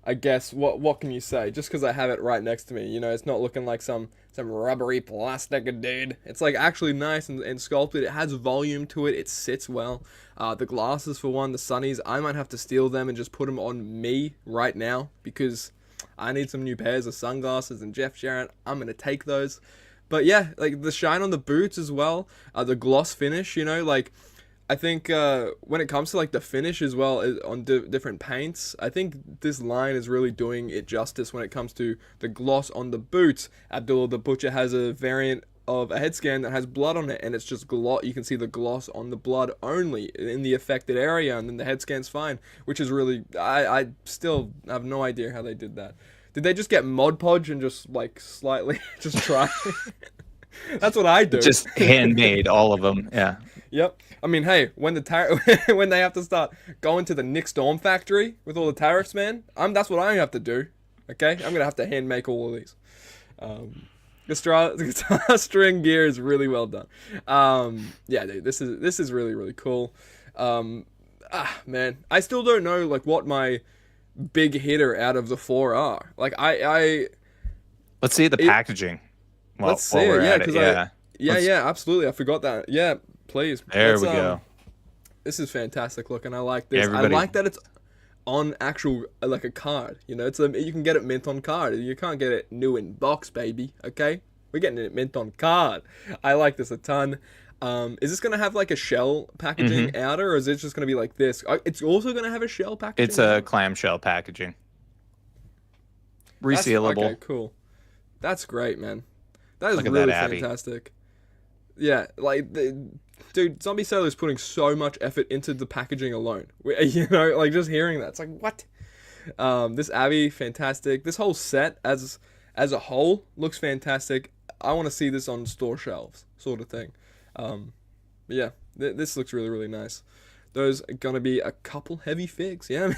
I guess what can you say? Just because I have it right next to me, you know, it's not looking like some rubbery plastic dude. It's like actually nice and sculpted. It has volume to it. It sits well. The glasses, for one, the sunnies, I might have to steal them and just put them on me right now because I need some new pairs of sunglasses. And Jeff Jarrett, I'm gonna take those. But yeah, like the shine on the boots as well. The gloss finish, you know, like I think when it comes to like the finish as well on different paints, I think this line is really doing it justice when it comes to the gloss on the boots. Abdullah the Butcher has a variant of a head scan that has blood on it, and it's just gloss. You can see the gloss on the blood only in the affected area, and then the head scan's fine, which is really, I still have no idea how they did that. Did they just get Mod Podge and just like slightly just try? That's what I do. Just handmade all of them. Yeah. Yep. I mean, hey, when when they have to start going to the Nick Storm factory with all the tariffs, man, that's what I have to do. Okay, I'm gonna have to hand make all of these. The guitar string gear is really well done. Yeah, dude, this is really, really cool. Man, I still don't know like what my big hitter out of the four are. Like Let's see the packaging. Let's see it. Yeah, because yeah, absolutely. I forgot that. Yeah, please. There we go. This is fantastic looking. I like this. I like that it's on actual like a card. You know, you can get it mint on card. You can't get it new in box, baby. Okay, we're getting it mint on card. I like this a ton. Is this gonna have like a shell packaging outer, or is it just gonna be like this? It's also gonna have a shell packaging. It's a clamshell packaging. Resealable. Okay, cool. That's great, man. That is really fantastic. Yeah, like, dude, Zombie Sailor is putting so much effort into the packaging alone. You know, like, just hearing that, it's like, what? This Abby, fantastic. This whole set, as a whole, looks fantastic. I want to see this on store shelves, sort of thing. But yeah, this looks really, really nice. Those are going to be a couple heavy figs, yeah?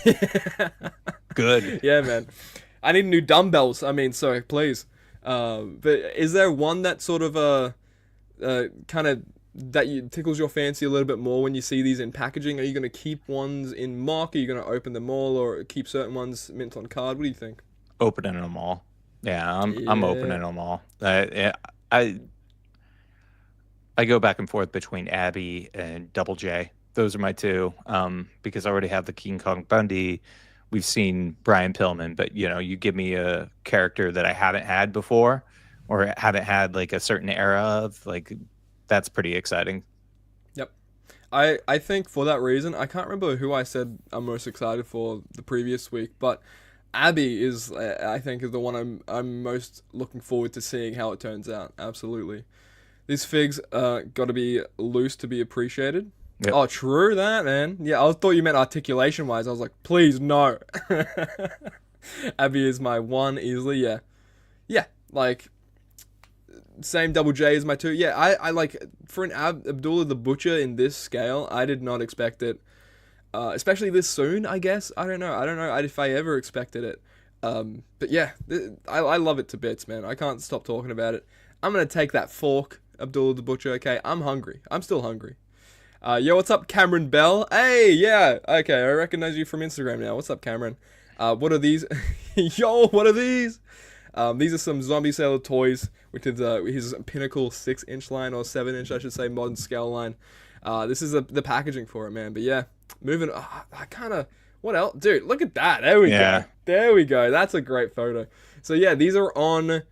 Good. Yeah, man. I need new dumbbells, so please. But is there one that sort of kind of that tickles your fancy a little bit more when you see these in packaging? Are you going to keep ones in mock? Are you going to open them all, or keep certain ones mint on card? What do you think? Opening them all. Yeah, I'm opening them all. I go back and forth between Abby and Double J. Those are my two. Because I already have the King Kong Bundy. We've seen Brian Pillman, but you give me a character that I haven't had before, or haven't had like a certain era of, like, that's pretty exciting. Yep. I think for that reason, I can't remember who I said I'm most excited for the previous week, but Abby is, I think, is the one I'm most looking forward to seeing how it turns out. Absolutely. These figs got to be loose to be appreciated. Yep. Oh, true that, man. Yeah, I thought you meant articulation-wise. I was like, please, no. Abby is my one easily, yeah. Yeah, like, same Double J as my two. Yeah, I like, for an Abdullah the Butcher in this scale, I did not expect it. Especially this soon, I guess. I don't know if I ever expected it. But yeah, I love it to bits, man. I can't stop talking about it. I'm going to take that fork, Abdullah the Butcher, okay? I'm hungry. I'm still hungry. Yo, what's up, Cameron Bell? Hey, yeah. Okay, I recognize you from Instagram now. What's up, Cameron? What are these? Yo, what are these? These are some Zombie Sailor toys, which is his pinnacle 6-inch line, or 7-inch, I should say, modern scale line. This is the packaging for it, man. But yeah, moving. I kind of. What else, dude? Look at that. There we go. There we go. That's a great photo. So yeah, these are on.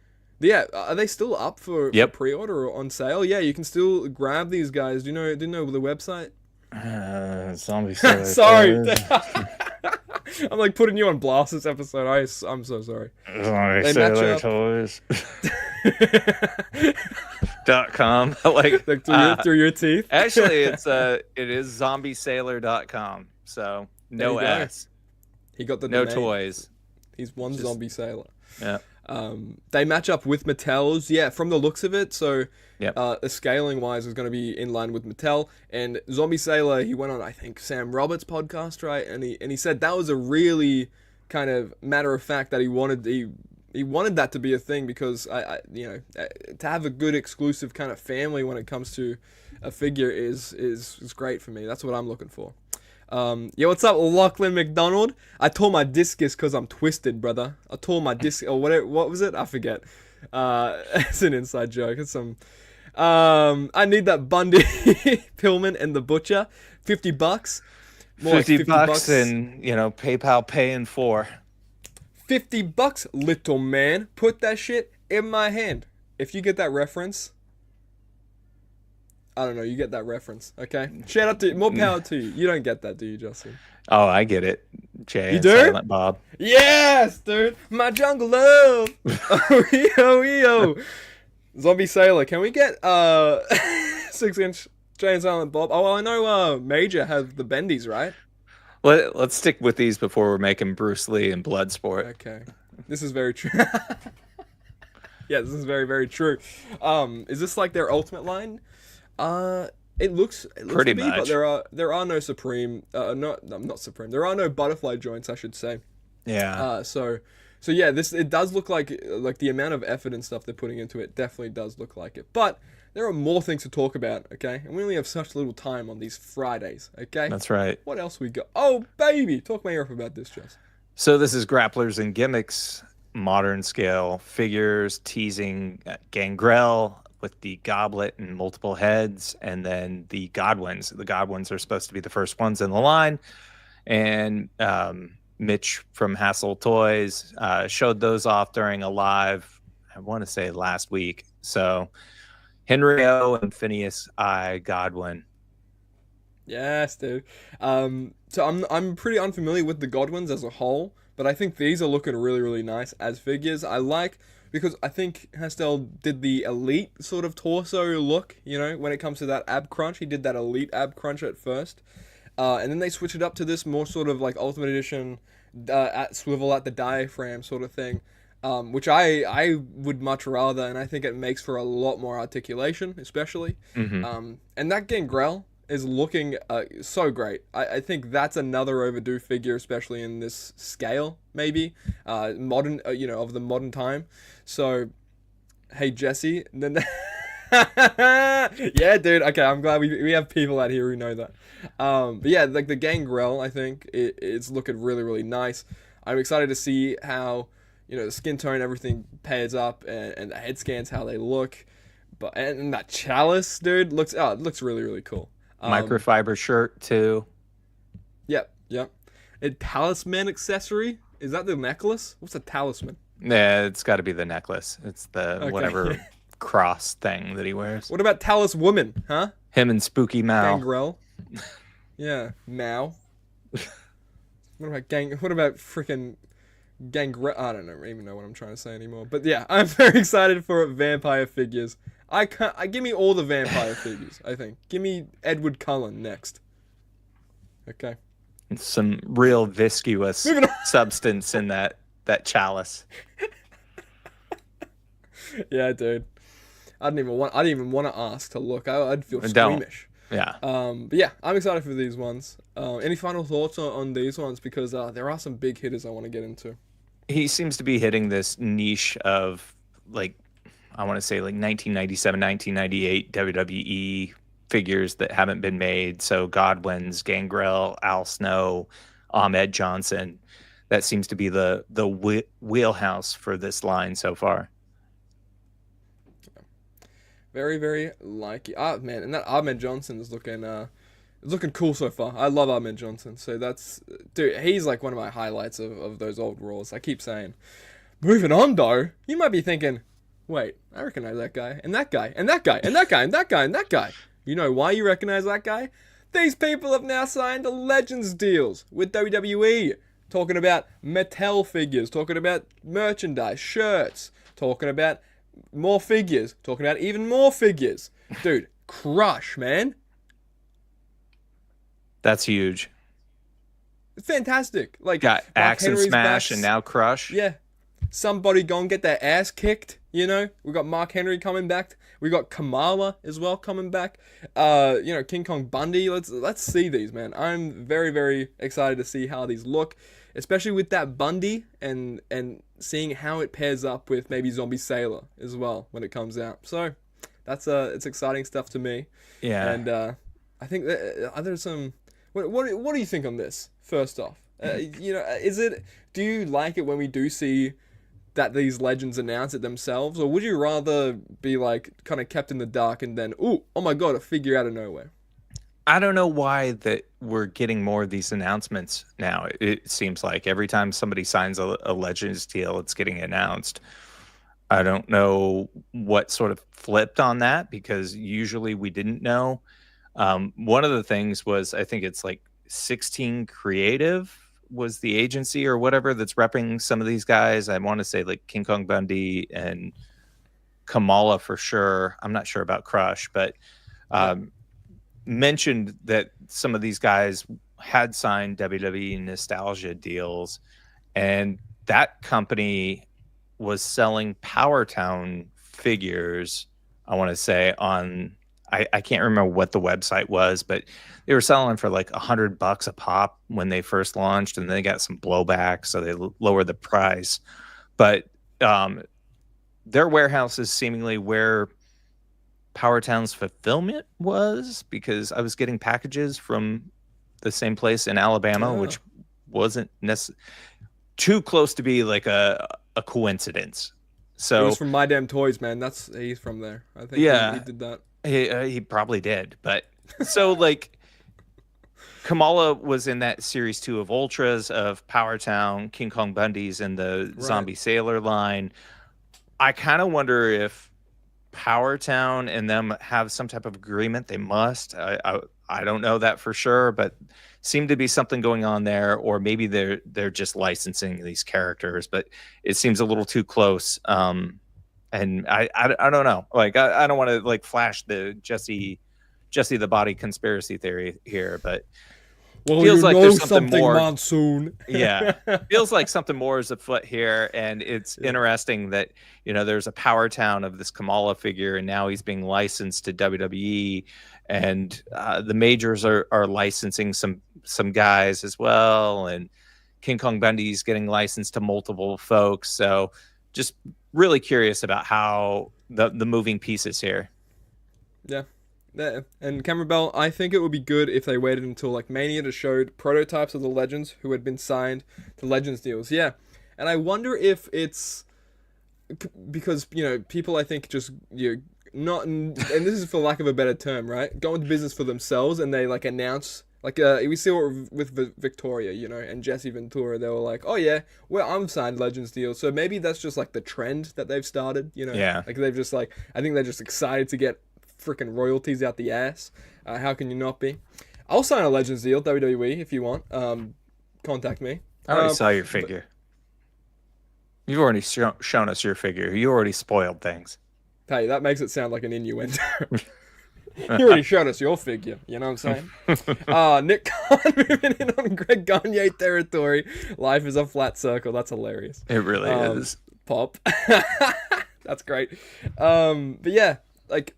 Yeah, are they still up for pre-order or on sale? Yeah, you can still grab these guys. Do you know the website? Zombie Sailor. Sorry. I'm like putting you on blast this episode. I'm so sorry. Zombie Sailor Toys. .com. like through your teeth. Actually, it is zombiesailor.com. So no S. He got the no name. Toys. He's one Zombie Sailor. Yeah. They match up with Mattel's, from the looks of it. So, the scaling wise is going to be in line with Mattel. And Zombie Sailor, he went on, I think, Sam Roberts' podcast, right? And he said that was a really kind of matter of fact that he wanted that to be a thing, because to have a good exclusive kind of family when it comes to a figure is great for me. That's what I'm looking for. Yo, what's up, Lachlan McDonald? I tore my discus because I'm twisted, brother. I tore my disc, or whatever. What was it? I forget. It's an inside joke. It's some. I need that Bundy, Pillman, and the Butcher. $50. More 50 like bucks, and PayPal pay in 4. $50, little man. Put that shit in my hand. If you get that reference. I don't know, you get that reference, okay? Shout out to you. More power to you. You don't get that, do you, Justin? Oh, I get it. Jay, you do? Silent Bob. Yes, dude. My jungle love. Yo. Zombie Sailor. Can we get 6-inch Jay and Silent Bob? Oh, well, I know Major has the bendies, right? Let's stick with these before we're making Bruce Lee and Bloodsport. Okay. This is very true. Yeah, this is very, very true. Is this like their ultimate line? It looks pretty much, but there are no Supreme, not Supreme. There are no butterfly joints, I should say. Yeah. So yeah, it does look like the amount of effort and stuff they're putting into it definitely does look like it. But there are more things to talk about, okay? And we only have such little time on these Fridays, okay? That's right. What else we got? Oh baby, talk my ear off about this, Jess. So this is Grapplers and Gimmicks modern scale figures, teasing Gangrel with the goblet and multiple heads, and then the Godwins. The Godwins are supposed to be the first ones in the line, and Mitch from Hassel Toys showed those off during a live, I want to say last week. So Henry O and Phineas I Godwin. Yes, dude. So I'm pretty unfamiliar with the Godwins as a whole, but I think these are looking really, really nice as figures. I like, because I think Hastel did the elite sort of torso look, you know, when it comes to that ab crunch. He did that elite ab crunch at first. And then they switched it up to this more sort of like Ultimate Edition at swivel at the diaphragm sort of thing, which I would much rather, and I think it makes for a lot more articulation, especially. And that Gangrel is looking so great. I think that's another overdue figure, especially in this scale, maybe modern, you know, of the modern time. So, hey Jesse, yeah, dude. Okay, I'm glad we have people out here who know that. But yeah, like the Gangrel, I think it's looking really, really nice. I'm excited to see how, you know, the skin tone, everything pairs up, and the head scans, how they look. But and that chalice, dude, looks it looks really, really cool. Microfiber shirt too. Yep. A talisman accessory? Is that the necklace? What's a talisman? Yeah, it's got to be the necklace. It's the whatever cross thing that he wears. What about Talis Woman, huh? Him and Spooky Mao. Gangrel. Yeah, Mao. What about freaking Gangrel? I don't even know what I'm trying to say anymore. But yeah, I'm very excited for vampire figures. Give me all the vampire figures, I think. Give me Edward Cullen next. Okay. Some real viscous substance in that chalice. Yeah, dude. I didn't even want to ask to look. I'd feel squeamish. Yeah. But yeah, I'm excited for these ones. Any final thoughts on these ones? Because there are some big hitters I want to get into. He seems to be hitting this niche of, like, I want to say like 1997, 1998 WWE figures that haven't been made. So Godwin's, Gangrel, Al Snow, Ahmed Johnson. That seems to be the wheelhouse for this line so far. Very, very like it. Man, and that Ahmed Johnson is looking cool so far. I love Ahmed Johnson. So dude, he's like one of my highlights of those old Raws. I keep saying. Moving on though, you might be thinking, wait, I recognize that guy, and that guy, and that guy, and that guy, and that guy, and that guy. You know why you recognize that guy? These people have now signed Legends deals with WWE. Talking about Mattel figures, talking about merchandise, shirts, talking about more figures, talking about even more figures. Dude, Crush, man. That's huge. It's fantastic. Like, got Axe and Smash back, and now Crush. Yeah. Somebody go and get their ass kicked, you know? We got Mark Henry coming back. We got Kamala as well coming back. You know, King Kong Bundy. Let's see these, man. I'm very, very excited to see how these look, especially with that Bundy and seeing how it pairs up with maybe Zombie Sailor as well when it comes out. So that's it's exciting stuff to me. Yeah. And I think are there some what do you think on this? First off, you know, do you like it when we do see that these legends announce it themselves, or would you rather be like kind of kept in the dark and then oh my god, a figure out of nowhere? I don't know why that we're getting more of these announcements now. It seems like every time somebody signs a Legends deal, it's getting announced. I don't know what sort of flipped on that, because usually we didn't know. One of the things was, I think it's like 16 Creative was the agency or whatever that's repping some of these guys. I want to say like King Kong Bundy and Kamala for sure. I'm not sure about Crush, but mentioned that some of these guys had signed WWE nostalgia deals, and that company was selling Power Town figures, I want to say, on I can't remember what the website was, but they were selling for like $100 a pop when they first launched, and they got some blowback, so they lowered the price. But their warehouse is seemingly where Power Town's fulfillment was, because I was getting packages from the same place in Alabama, which wasn't necessarily too close to be like a a coincidence. It So was from My Damn Toys, man. He's from there. I think yeah, he did that. he probably did. But so like Kamala was in that series 2 of Ultras, of Power Town, King Kong Bundy's, and the Right. Zombie Sailor line. I kind of wonder if Power Town and them have some type of agreement. They must. I don't know that for sure, but seemed to be something going on there, or maybe they're just licensing these characters, but it seems a little too close. And I don't know. Like I don't want to like flash the Jesse the Body conspiracy theory here, but Well, feels you like know there's something something, more. Monsoon. Yeah, feels like something more is afoot here, and it's interesting that there's a Power Town of this Kamala figure, and now he's being licensed to WWE, and the majors are licensing some guys as well, and King Kong Bundy's getting licensed to multiple folks. So just really curious about how the moving pieces here. Yeah. Yeah. And Cameron Bell, I think it would be good if they waited until like Mania to show prototypes of the legends who had been signed to Legends deals. Yeah. And I wonder if it's because, people I think just, not, and this is for lack of a better term, right? Go into business for themselves and they like announce, like we see it with Victoria, and Jesse Ventura. They were like, oh yeah, well, I'm signed Legends deal. So maybe that's just like the trend that they've started, Yeah. Like they've just like, I think they're just excited to get freaking royalties out the ass. How can you not be? I'll sign a Legends deal, WWE, if you want. Contact me. I already saw your figure. You've already shown us your figure. You already spoiled things. Hey, that makes it sound like an innuendo. You already showed us your figure. You know what I'm saying? Nick Khan moving in on Greg Gagne territory. Life is a flat circle. That's hilarious. It really is. Pop. That's great. But yeah, like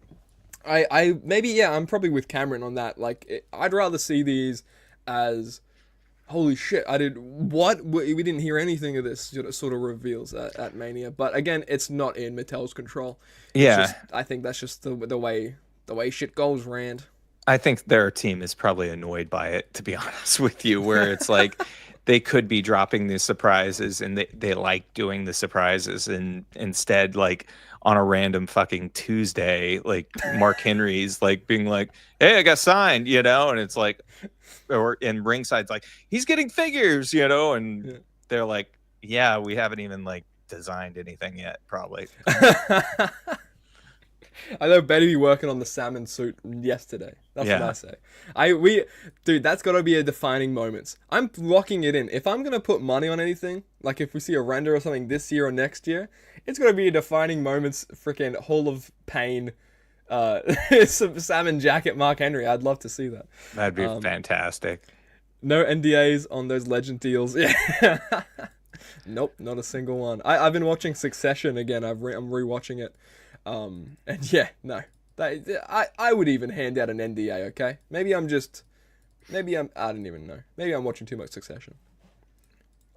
I'm probably with Cameron on that. Like, I'd rather see these as, holy shit, we didn't hear anything of this sort of reveals at Mania. But again, it's not in Mattel's control. Yeah. I think that's just the way shit goes, Rand. I think their team is probably annoyed by it, to be honest with you, where it's like they could be dropping these surprises and they like doing the surprises, and instead, like on a random fucking Tuesday, like Mark Henry's like being like, hey, I got signed, and it's like, or in ringside's like, he's getting figures, and they're like, yeah, we haven't even like designed anything yet, probably. I know Betty be working on the salmon suit yesterday. That's what I say. Dude, that's gotta be a defining moment. I'm locking it in. If I'm gonna put money on anything, like if we see a render or something this year or next year, it's gonna be a defining moments. Freaking Hall of Pain, some salmon jacket, Mark Henry. I'd love to see that. That'd be fantastic. No NDAs on those legend deals. Yeah. Nope, not a single one. I've been watching Succession again. I'm rewatching it. And yeah, no, I would even hand out an NDA. Okay, I don't even know. Maybe I'm watching too much Succession.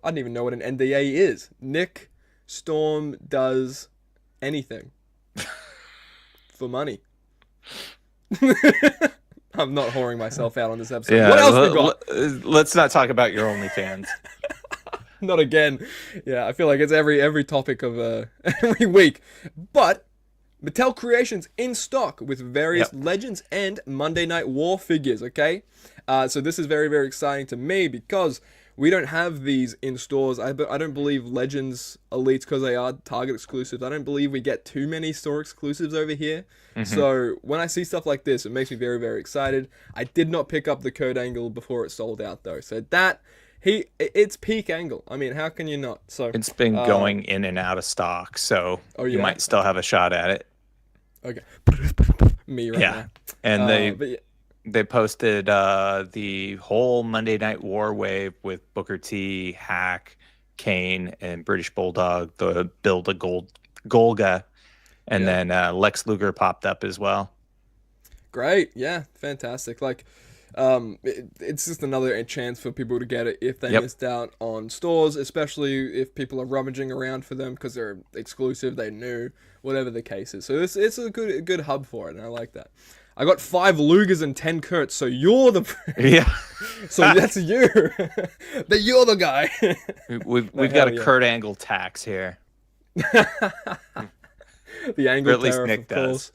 I don't even know what an NDA is. Nick Storm does anything for money. I'm not whoring myself out on this episode. Yeah, What else we got? Let's not talk about your OnlyFans. Not again. Yeah, I feel like it's every topic of every week. But Mattel Creations in stock with various Legends and Monday Night War figures, okay? So this is very, very exciting to me because we don't have these in stores. I don't believe Legends Elites, because they are Target exclusives, I don't believe we get too many store exclusives over here. So when I see stuff like this, it makes me very, very excited. I did not pick up the Kurt Angle before it sold out, though. So it's peak Angle. I mean, how can you not? So it's been going in and out of stock, so you might still have a shot at it. Okay. Me right now. And they posted the whole Monday Night War wave with Booker T, Hack, Kane, and British Bulldog, the Build a Golga, and then Lex Luger popped up as well. Great. Yeah, fantastic. Like, it's just another chance for people to get it if they missed out on stores, especially if people are rummaging around for them because they're exclusive, they're new, whatever the case is. So it's a good hub for it, and I like that. I got 5 Lugers and 10 Kurts, so you're the so that's you. That you're the guy. We've got a Kurt Angle tax here. The Or angle at least tariff, Nick of does. course.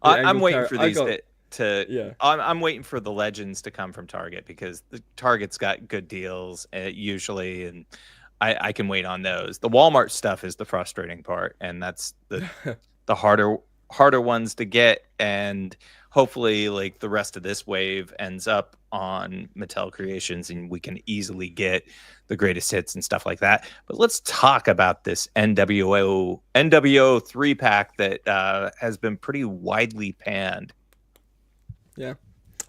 The I'm angle waiting tariff. for I these got to yeah. I'm waiting for the legends to come from Target, because the Target's got good deals usually, and I can wait on those. The Walmart stuff is the frustrating part, and that's the harder ones to get, and hopefully like the rest of this wave ends up on Mattel Creations and we can easily get the greatest hits and stuff like that. But let's talk about this NWO 3-pack that has been pretty widely panned. Yeah.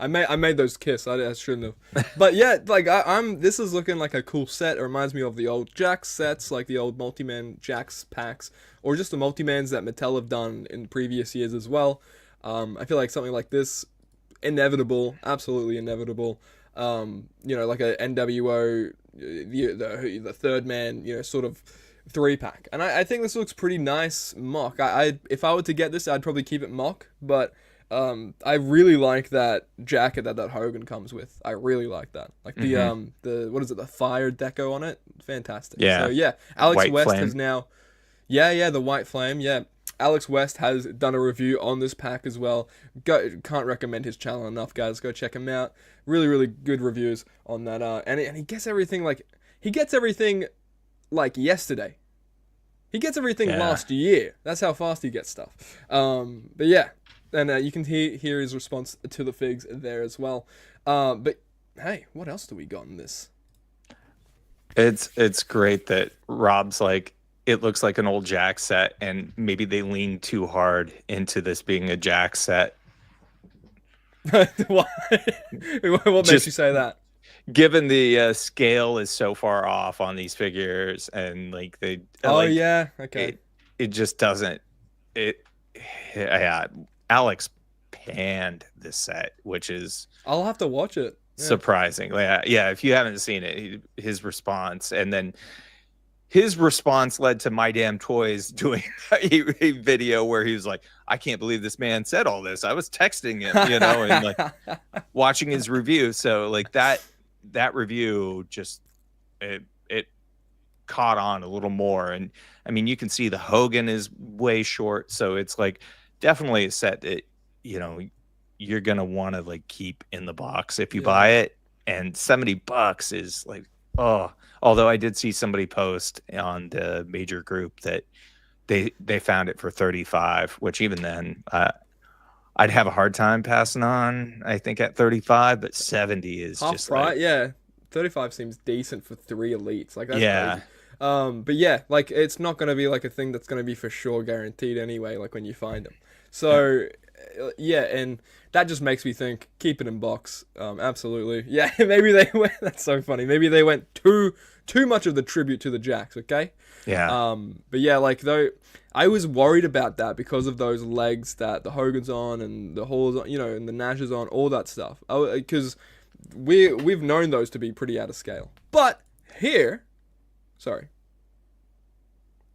I made those kiss. I shouldn't have. But yeah, like I'm this is looking like a cool set. It reminds me of the old Jax sets, like the old multi-man Jax packs, or just the multi-mans that Mattel have done in previous years as well. I feel like something like this, inevitable, absolutely inevitable. Like a NWO, the third man, sort of 3-pack. And I think this looks pretty nice mock. I if I were to get this, I'd probably keep it mock, but I really like that jacket that Hogan comes with. I really like that. Like the what is it? The fire deco on it. Fantastic. Yeah. So yeah, Alex White West flame. has now. Yeah, the white flame. Yeah, Alex West has done a review on this pack as well. Can't recommend his channel enough, guys. Go check him out. Really, really good reviews on that. And he gets everything like yesterday. He gets everything last year. That's how fast he gets stuff. But yeah. And you can hear his response to the figs there as well. But hey, what else do we got in this? It's great that Rob's like, it looks like an old Jack set, and maybe they lean too hard into this being a Jack set. What makes you say that? Given the scale is so far off on these figures, and like they okay. It just doesn't Alex panned this set, which is I'll have to watch it. surprising. Yeah, if you haven't seen it, his response, and then his response led to My Damn Toys doing a video where he was like, I can't believe this man said all this. I was texting him, and like watching his review. So like that review just it caught on a little more. And I mean, you can see the Hogan is way short, so it's like definitely a set that you're gonna want to like keep in the box if you buy it. And $70 is like, oh. Although I did see somebody post on the major group that they found it for 35, which even then I'd have a hard time passing on, I think, at 35, but 70 is half just right. like, Yeah, 35 seems decent for 3 elites. Like that's crazy. But yeah, like it's not gonna be like a thing that's gonna be for sure guaranteed anyway. Like when you find them, so yeah, and that just makes me think, keep it in box. Absolutely, yeah. Maybe they went. That's so funny. Maybe they went too much of the tribute to the Jacks. Okay. yeah. But yeah, like though, I was worried about that because of those legs that the Hogan's on and the Hall's on, and the Nash is on, all that stuff. Because we've known those to be pretty out of scale. But here. Sorry.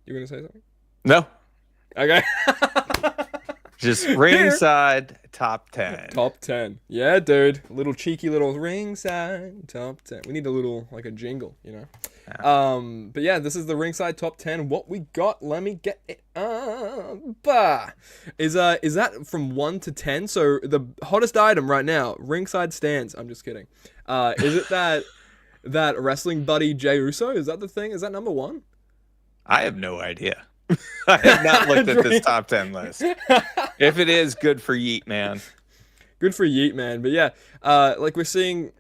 You gonna say something? No. Okay. Just ringside top 10. Top 10. Yeah, dude. Little cheeky little ringside top 10. We need a little, like a jingle, Yeah. But yeah, this is the ringside top 10. What we got, let me get it up. Is that from 1 to 10? So the hottest item right now, ringside stands. I'm just kidding. Is it that wrestling buddy Jey Uso? Is that the thing? Is that number 1? I have no idea. I have not looked at this top 10 list. If it is, good for Yeet, man. Good for Yeet, man. But yeah, like we're seeing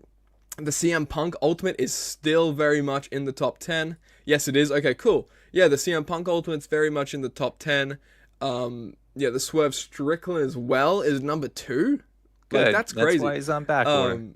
the CM Punk Ultimate is still very much in the top 10. Yes, it is. Okay, cool. Yeah, the CM Punk Ultimate's very much in the top 10. Yeah, the Swerve Strickland as well is number 2. Good. Like, that's crazy. That's why he's on back order.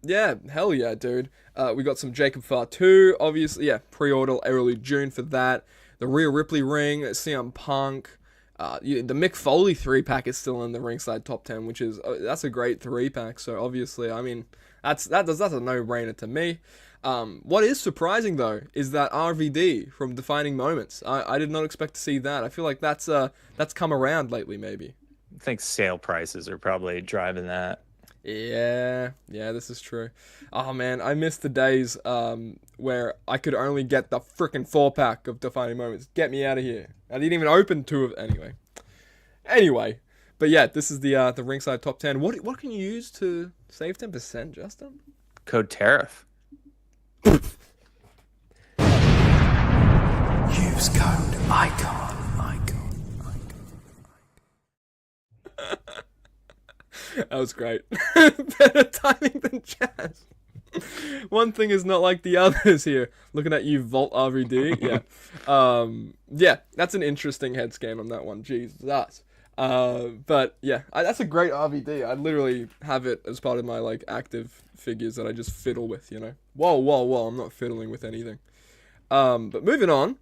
Yeah, hell yeah, dude. We got some Jacob Fatu, obviously. Yeah, pre-order early June for that. The Rhea Ripley ring, CM Punk. The Mick Foley 3-pack is still in the ringside top 10, which is that's a great 3-pack. So obviously, I mean, that's a no-brainer to me. What is surprising though is that RVD from Defining Moments. I did not expect to see that. I feel like that's come around lately, maybe. I think sale prices are probably driving that. Yeah, this is true. Oh man, I miss the days where I could only get the freaking 4-pack of Defining Moments. Get me out of here. I didn't even open 2 of anyway. But yeah, this is the ringside top 10. What can you use to save 10%, Justin? Code TARIFF. Use code ICON. That was great. Better timing than Jazz. One thing is not like the others here. Looking at you, Vault RVD. Yeah. That's an interesting head scan on that one. Jesus. But yeah, that's a great RVD. I literally have it as part of my like active figures that I just fiddle with, you know. Whoa. I'm not fiddling with anything. But moving on.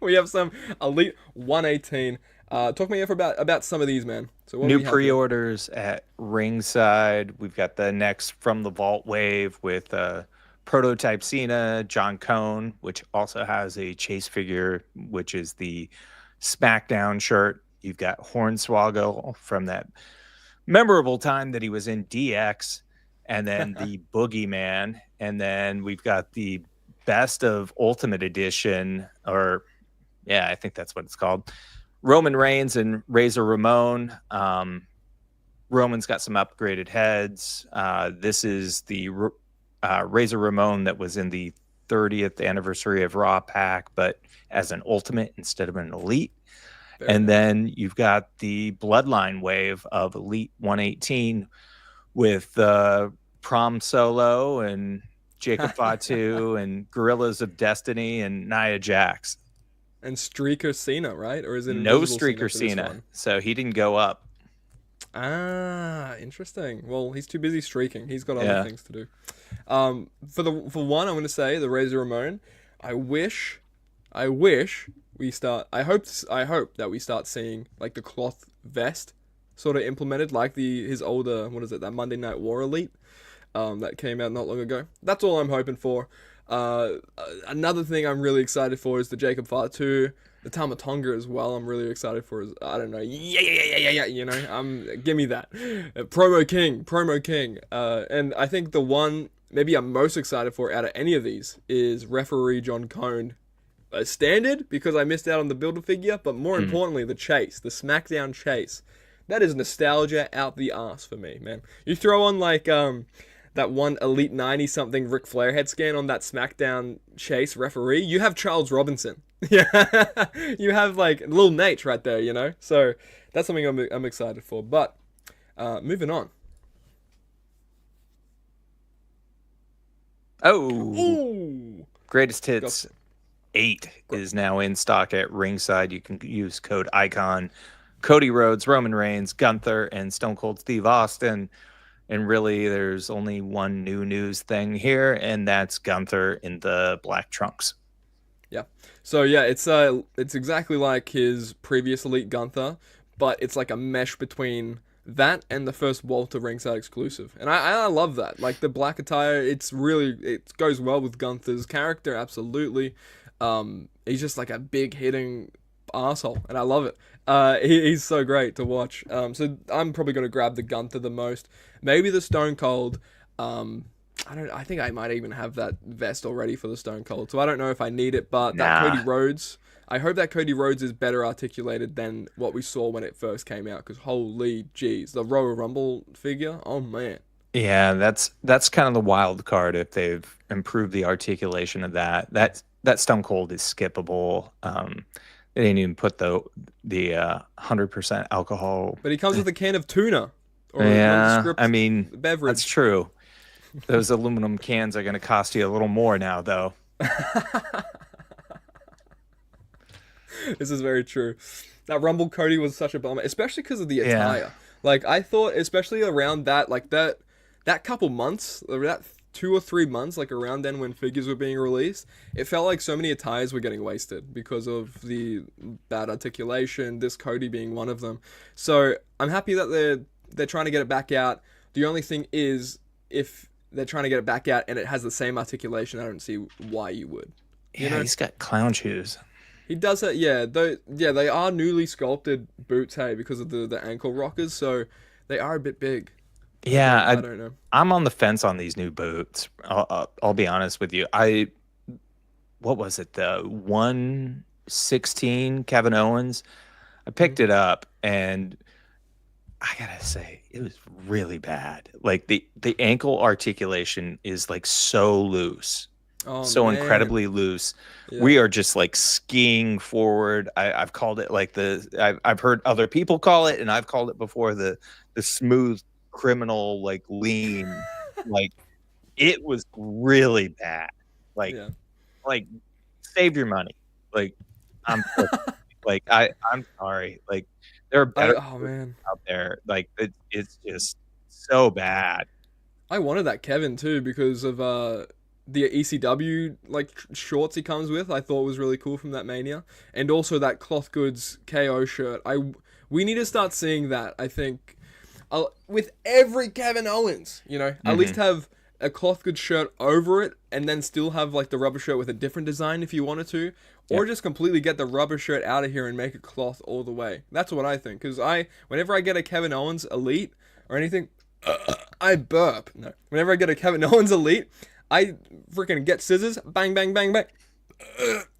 We have some Elite 118. Talk me about some of these, man. So what New pre-orders at ringside. We've got the next From the Vault wave with Prototype Cena, John Cone, which also has a chase figure, which is the SmackDown shirt. You've got Hornswoggle from that memorable time that he was in DX, and then the Boogeyman, and then we've got the Best of Ultimate Edition, or yeah, I think that's what it's called. Roman Reigns and Razor Ramon. Roman's got some upgraded heads. This is the Razor Ramon that was in the 30th anniversary of Raw pack, but as an Ultimate instead of an Elite. And then you've got the Bloodline wave of Elite 118 with Prom Solo and Jacob Fatu and Gorillas of Destiny and Nia Jax. And Streaker Cena, right? Or is it no Streaker Cena? So he didn't go up. Ah, interesting. Well, he's too busy streaking. He's got other things to do. For one, I'm going to say the Razor Ramon. I wish we start. I hope that we start seeing like the cloth vest sort of implemented, like his older, what is it, that Monday Night War Elite that came out not long ago. That's all I'm hoping for. Another thing I'm really excited for is the Jacob Fatu, the Tamatonga as well. I'm really excited for his, I don't know, yeah, you know, give me that. Promo King. And I think the one maybe I'm most excited for out of any of these is Referee John Cone. Standard, because I missed out on the Build-A-Figure, but more importantly, the chase, the SmackDown chase. That is nostalgia out the ass for me, man. You throw on like that one Elite 90-something Ric Flair head scan on that SmackDown chase referee, you have Charles Robinson. Yeah, you have like Lil Nate right there, you know? So that's something I'm excited for. But moving on. Ooh. Greatest Hits 8 is now in stock at ringside. You can use code ICON. Cody Rhodes, Roman Reigns, Gunther, and Stone Cold Steve Austin. And really, there's only one new news thing here, and that's Gunther in the black trunks. Yeah. So yeah, it's exactly like his previous Elite Gunther, but it's like a mesh between that and the first Walter ringside exclusive. And I love that. Like the black attire, it goes well with Gunther's character, absolutely. He's just like a big hitting asshole, and I love it. He's so great to watch. So I'm probably gonna grab the Gunther the most. Maybe the Stone Cold. I think I might even have that vest already for the Stone Cold, so I don't know if I need it. But that Cody Rhodes, I hope that Cody Rhodes is better articulated than what we saw when it first came out. Because holy jeez, the Royal Rumble figure, oh man. Yeah, that's kind of the wild card if they've improved the articulation of that. That Stone Cold is skippable. They didn't even put the 100% alcohol. But he comes with a can of tuna. Or I mean, beverage. That's true. Those aluminum cans are going to cost you a little more now, though. This is very true. That Rumble Cody was such a bummer, especially because of the attire. Yeah. Like, I thought, especially around that, like that couple months, that 2 or 3 months, like around then when figures were being released, it felt like so many attires were getting wasted because of the bad articulation, this Cody being one of them. So I'm happy that they're trying to get it back out. The only thing is, if they're trying to get it back out and it has the same articulation, I don't see why you would. You know? He's got clown shoes. He does that, yeah. They are newly sculpted boots, hey, because of the ankle rockers, so they are a bit big. Yeah, I don't know. I'm on the fence on these new boots. I'll be honest with you. What was it? The 116 Kevin Owens. I picked it up and I gotta say it was really bad. Like the ankle articulation is like so loose, Oh so man. incredibly loose. Yeah. We are just like skiing forward. I've called it like I've heard other people call it, and I've called it before the smooth criminal like lean. Like it was really bad. Like Yeah. like save your money. Like I'm like I'm sorry. Like there are better Oh man. out there. Like it's just so bad. I wanted that Kevin too because of the ECW like shorts he comes with. I thought was really cool from that Mania, and also that Cloth Goods KO shirt. We need to start seeing that. I think with every Kevin Owens, you know, at least have a Cloth Goods shirt over it, and then still have like the rubber shirt with a different design if you wanted to, or just completely get the rubber shirt out of here and make it cloth all the way. That's what I think. Because whenever I get a Kevin Owens Elite or anything, I burp. No, whenever I get a Kevin Owens Elite, I freaking get scissors, bang, bang, bang, bang,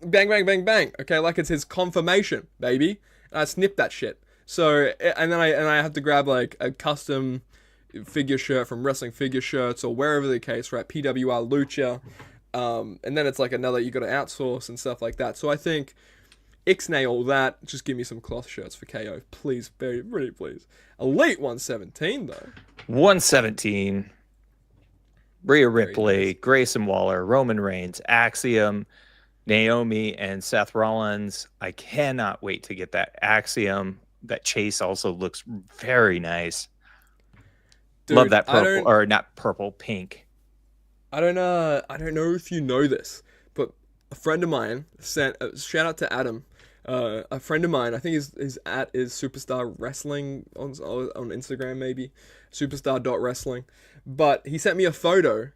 bang, bang, bang, bang. Okay, like it's his confirmation, baby. And I snip that shit. So and then I have to grab like a custom figure shirt from Wrestling Figure Shirts or wherever the case, right? PWR Lucha. And then it's like another you got to outsource and stuff like that. So I think ixnay all that. Just give me some cloth shirts for KO, please, very pretty, please. Elite 117 though. 117. Rhea Ripley, nice. Grayson Waller, Roman Reigns, Axiom, Naomi, and Seth Rollins. I cannot wait to get that Axiom. That chase also looks very nice. Dude, love that purple, or not purple, pink. I don't know if you know this, but a friend of mine sent shout out to Adam. A friend of mine, I think his at is Superstar Wrestling on Instagram, maybe superstar.wrestling. But he sent me a photo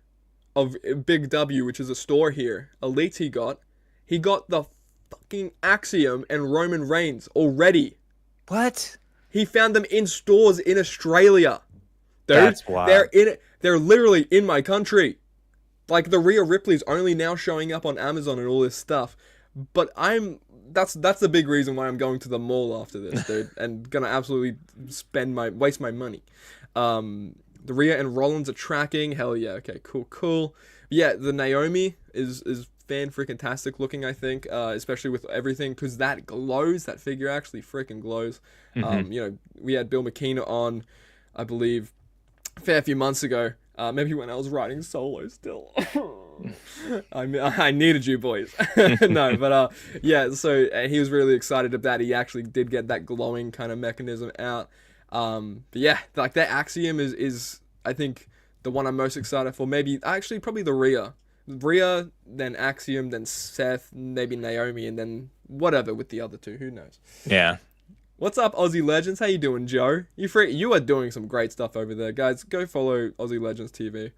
of Big W, which is a store here. Elite he got the fucking Axiom and Roman Reigns already. What? He found them in stores in Australia. Dude, that's wild. They're literally in my country. Like the Rhea Ripley's only now showing up on Amazon and all this stuff. But that's the big reason why I'm going to the mall after this, dude, and gonna absolutely waste my money. The Rhea and Rollins are tracking. Hell yeah. Okay, cool. Yeah, the Naomi is fan-freaking-tastic looking, I think, especially with everything, because that glows. That figure actually freaking glows. You know, we had Bill McKean on, I believe, a fair few months ago. Maybe when I was writing solo still. I needed you boys. No, but yeah, so he was really excited about that. He actually did get that glowing kind of mechanism out. But yeah, like that Axiom is I think the one I'm most excited for. Maybe actually probably the Rhea, then Axiom, then Seth, maybe Naomi, and then whatever with the other two. Who knows? Yeah. What's up, Aussie Legends? How you doing, Joe? You are doing some great stuff over there, guys. Go follow Aussie Legends TV.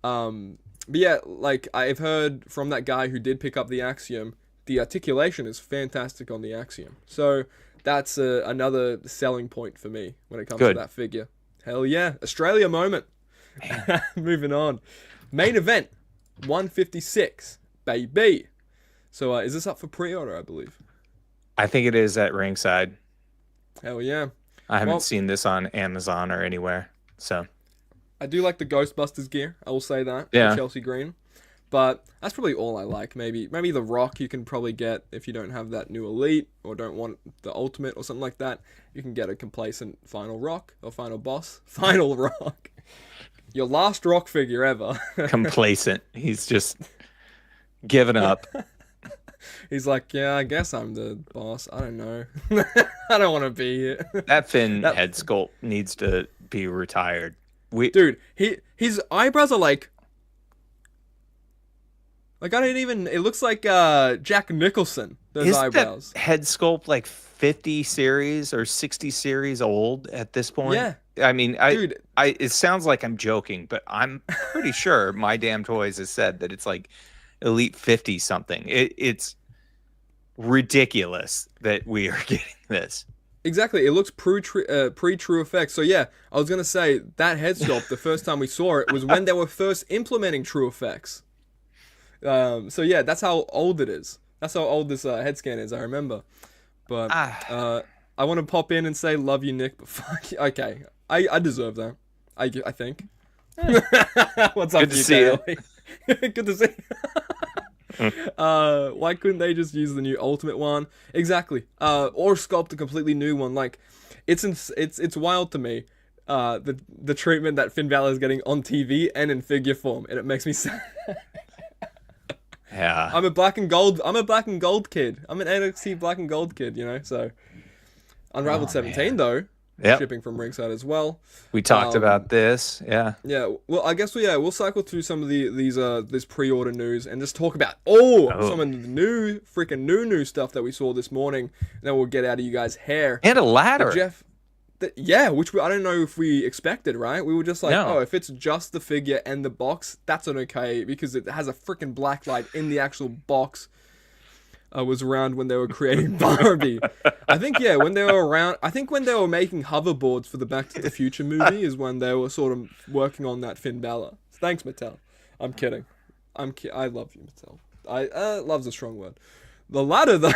But yeah, like I've heard from that guy who did pick up the Axiom, the articulation is fantastic on the Axiom. So that's another selling point for me when it comes to that figure. Hell yeah, Australia moment. Moving on, main event, 156, baby. So is this up for pre-order? I believe. I think it is at ringside. Hell yeah. I haven't seen this on Amazon or anywhere, so. I do like the Ghostbusters gear, I will say that. Yeah. Chelsea Green. But that's probably all I like. Maybe the Rock you can probably get if you don't have that new Elite or don't want the Ultimate or something like that. You can get a complacent Final Rock or Final Boss. Final Rock. Your last Rock figure ever. Complacent. He's just given up. He's like, yeah, I guess I'm the boss. I don't know. I don't want to be here. That Finn head sculpt needs to be retired. Dude, his eyebrows are like I don't even. It looks like Jack Nicholson. Those eyebrows. That head sculpt like 50 series or 60 series old at this point? Yeah. I mean, dude, it sounds like I'm joking, but I'm pretty sure My Damn Toys has said that it's like Elite 50 something. It's ridiculous that we are getting this. Exactly, it looks pre-True Effects. So yeah, I was gonna say that head sculpt. The first time we saw it was when they were first implementing True Effects. So yeah, that's how old it is. That's how old this head scan is. I remember. But I want to pop in and say love you, Nick. But fuck you. Okay, I deserve that. I think. What's up? Good to see you. Good to see you. Why couldn't they just use the new Ultimate one? Exactly. Or sculpt a completely new one. Like, it's wild to me. The treatment that Finn Balor is getting on TV and in figure form, and it makes me sad. Yeah. I'm a black and gold kid. I'm an NXT black and gold kid, you know. So, Unrivaled 17 though. Yep. Shipping from ringside as well. We talked about this, yeah. Yeah, well, I guess we'll cycle through some of this pre-order news and just talk about some of the new stuff that we saw this morning. And then we'll get out of you guys' hair. And a ladder. But Jeff, which I don't know if we expected, right? We were just like, if it's just the figure and the box, that's an okay because it has a freaking blacklight in the actual box. Was around when they were creating Barbie. I think when they were around. I think when they were making hoverboards for the Back to the Future movie is when they were sort of working on that Finn Balor. Thanks, Mattel. I'm kidding. I love you, Mattel. Love's a strong word. The ladder though.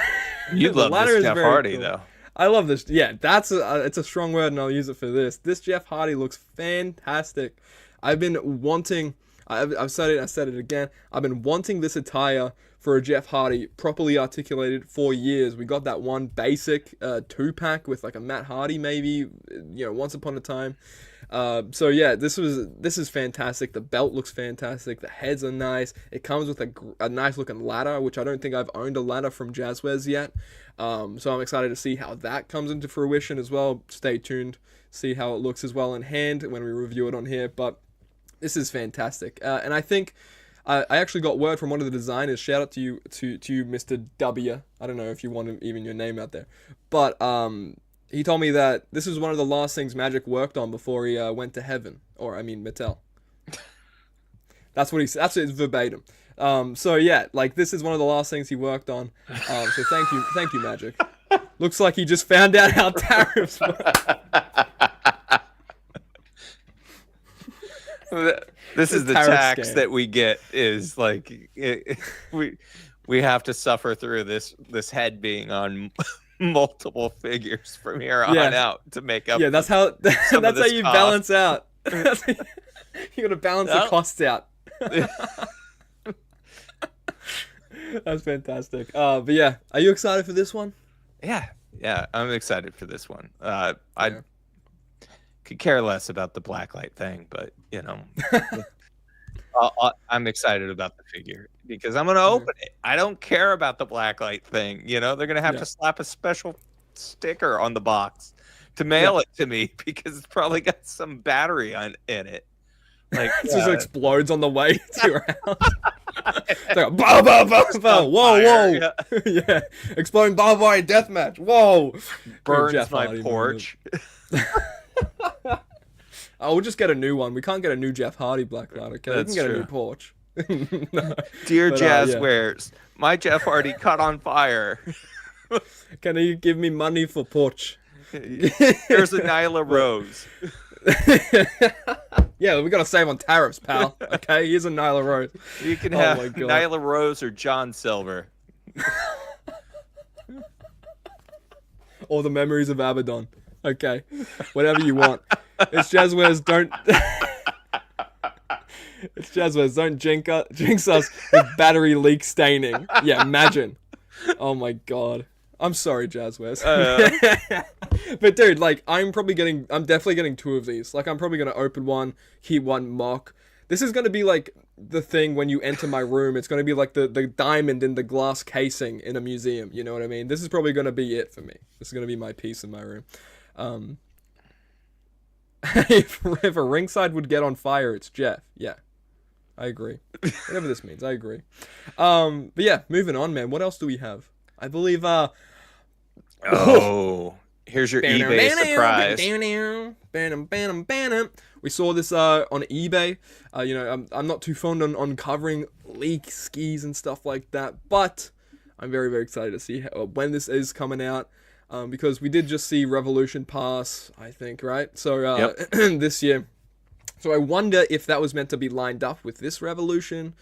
You love this Jeff Hardy though. I love this. Yeah, it's a strong word, and I'll use it for this. This Jeff Hardy looks fantastic. I've been wanting. I've said it. I said it again. I've been wanting this attire for a Jeff Hardy properly articulated for years. We got that one basic 2-pack with like a Matt Hardy maybe, once upon a time. So yeah, this is fantastic. The belt looks fantastic. The heads are nice. It comes with a nice looking ladder, which I don't think I've owned a ladder from Jazzwares yet. So I'm excited to see how that comes into fruition as well. Stay tuned, see how it looks as well in hand when we review it on here. But this is fantastic, and I think. I actually got word from one of the designers. Shout out to you, Mr. W. I don't know if you want even your name out there, but he told me that this is one of the last things Magic worked on before he went to heaven, or I mean Mattel. That's what he said. That's his verbatim. So yeah, like this is one of the last things he worked on. So thank you, Magic. Looks like he just found out how tariffs work. This is the tax that we get is like we have to suffer through this head being on multiple figures from here on out to make up. Yeah, that's how you balance out. You got to balance the costs out. That's fantastic. But yeah, are you excited for this one? Yeah, I'm excited for this one. I could care less about the blacklight thing, but I'm excited about the figure because I'm gonna open it. I don't care about the blacklight thing. They're gonna have to slap a special sticker on the box to mail it to me because it's probably got some battery in it. Like it just explodes on the way to your house. It's like bow, bow, bow, bow. Whoa. Yeah, exploding barbed wire deathmatch. Whoa, burns my porch. Oh, we'll just get a new one. We can't get a new Jeff Hardy blacklight, okay? We can get a new porch. No. Dear Jazzwares, my Jeff Hardy caught on fire. Can you give me money for porch? Here's a Nyla Rose. Yeah, we gotta save on tariffs, pal. Okay, here's a Nyla Rose. You can have Nyla Rose or John Silver. Or the memories of Abaddon. Okay, whatever you want. It's Jazzwares, don't. It's Jazzwares, don't jinx us with battery leak staining. Yeah, imagine. Oh my god. I'm sorry, Jazzwares. But dude, like, I'm definitely getting 2 of these. Like, I'm probably gonna open one, keep one mock. This is gonna be like the thing when you enter my room. It's gonna be like the diamond in the glass casing in a museum. You know what I mean? This is probably gonna be it for me. This is gonna be my piece in my room. If a ringside would get on fire, it's Jeff. Yeah, I agree. Whatever this means, I agree. But yeah, moving on, man. What else do we have? I believe. Here's your eBay surprise. We saw this on eBay. I'm not too fond on covering leak skis and stuff like that, but I'm very, very excited to see when this is coming out. because we did just see Revolution pass, I think, right? So Yep. this year. So I wonder if that was meant to be lined up with this Revolution,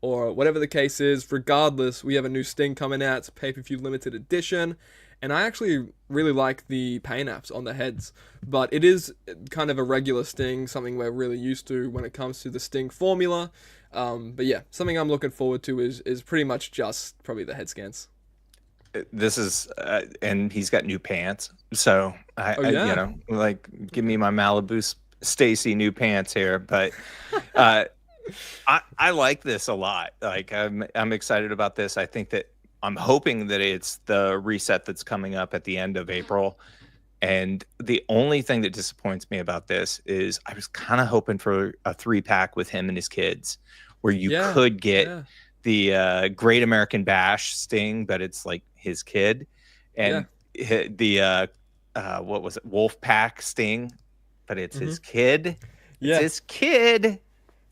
or whatever the case is. Regardless, we have a new Sting coming out. It's a pay-per-view limited edition. And I actually really like the paint apps on the heads. But it is kind of a regular Sting, something we're really used to when it comes to the Sting formula. But yeah, something I'm looking forward to is pretty much just probably the head scans. This is, and he's got new pants. So, Yeah. like, give me my Malibu Stacy new pants here. But I like this a lot. Like, I'm excited about this. I think that I'm hoping that it's the reset that's coming up at the end of April. And the only thing that disappoints me about this is I was kind of hoping for a 3-pack with him and his kids, where you could get the Great American Bash Sting, but it's like his kid, and the what was it, Wolf Pack Sting, but it's his kid. It's his kid.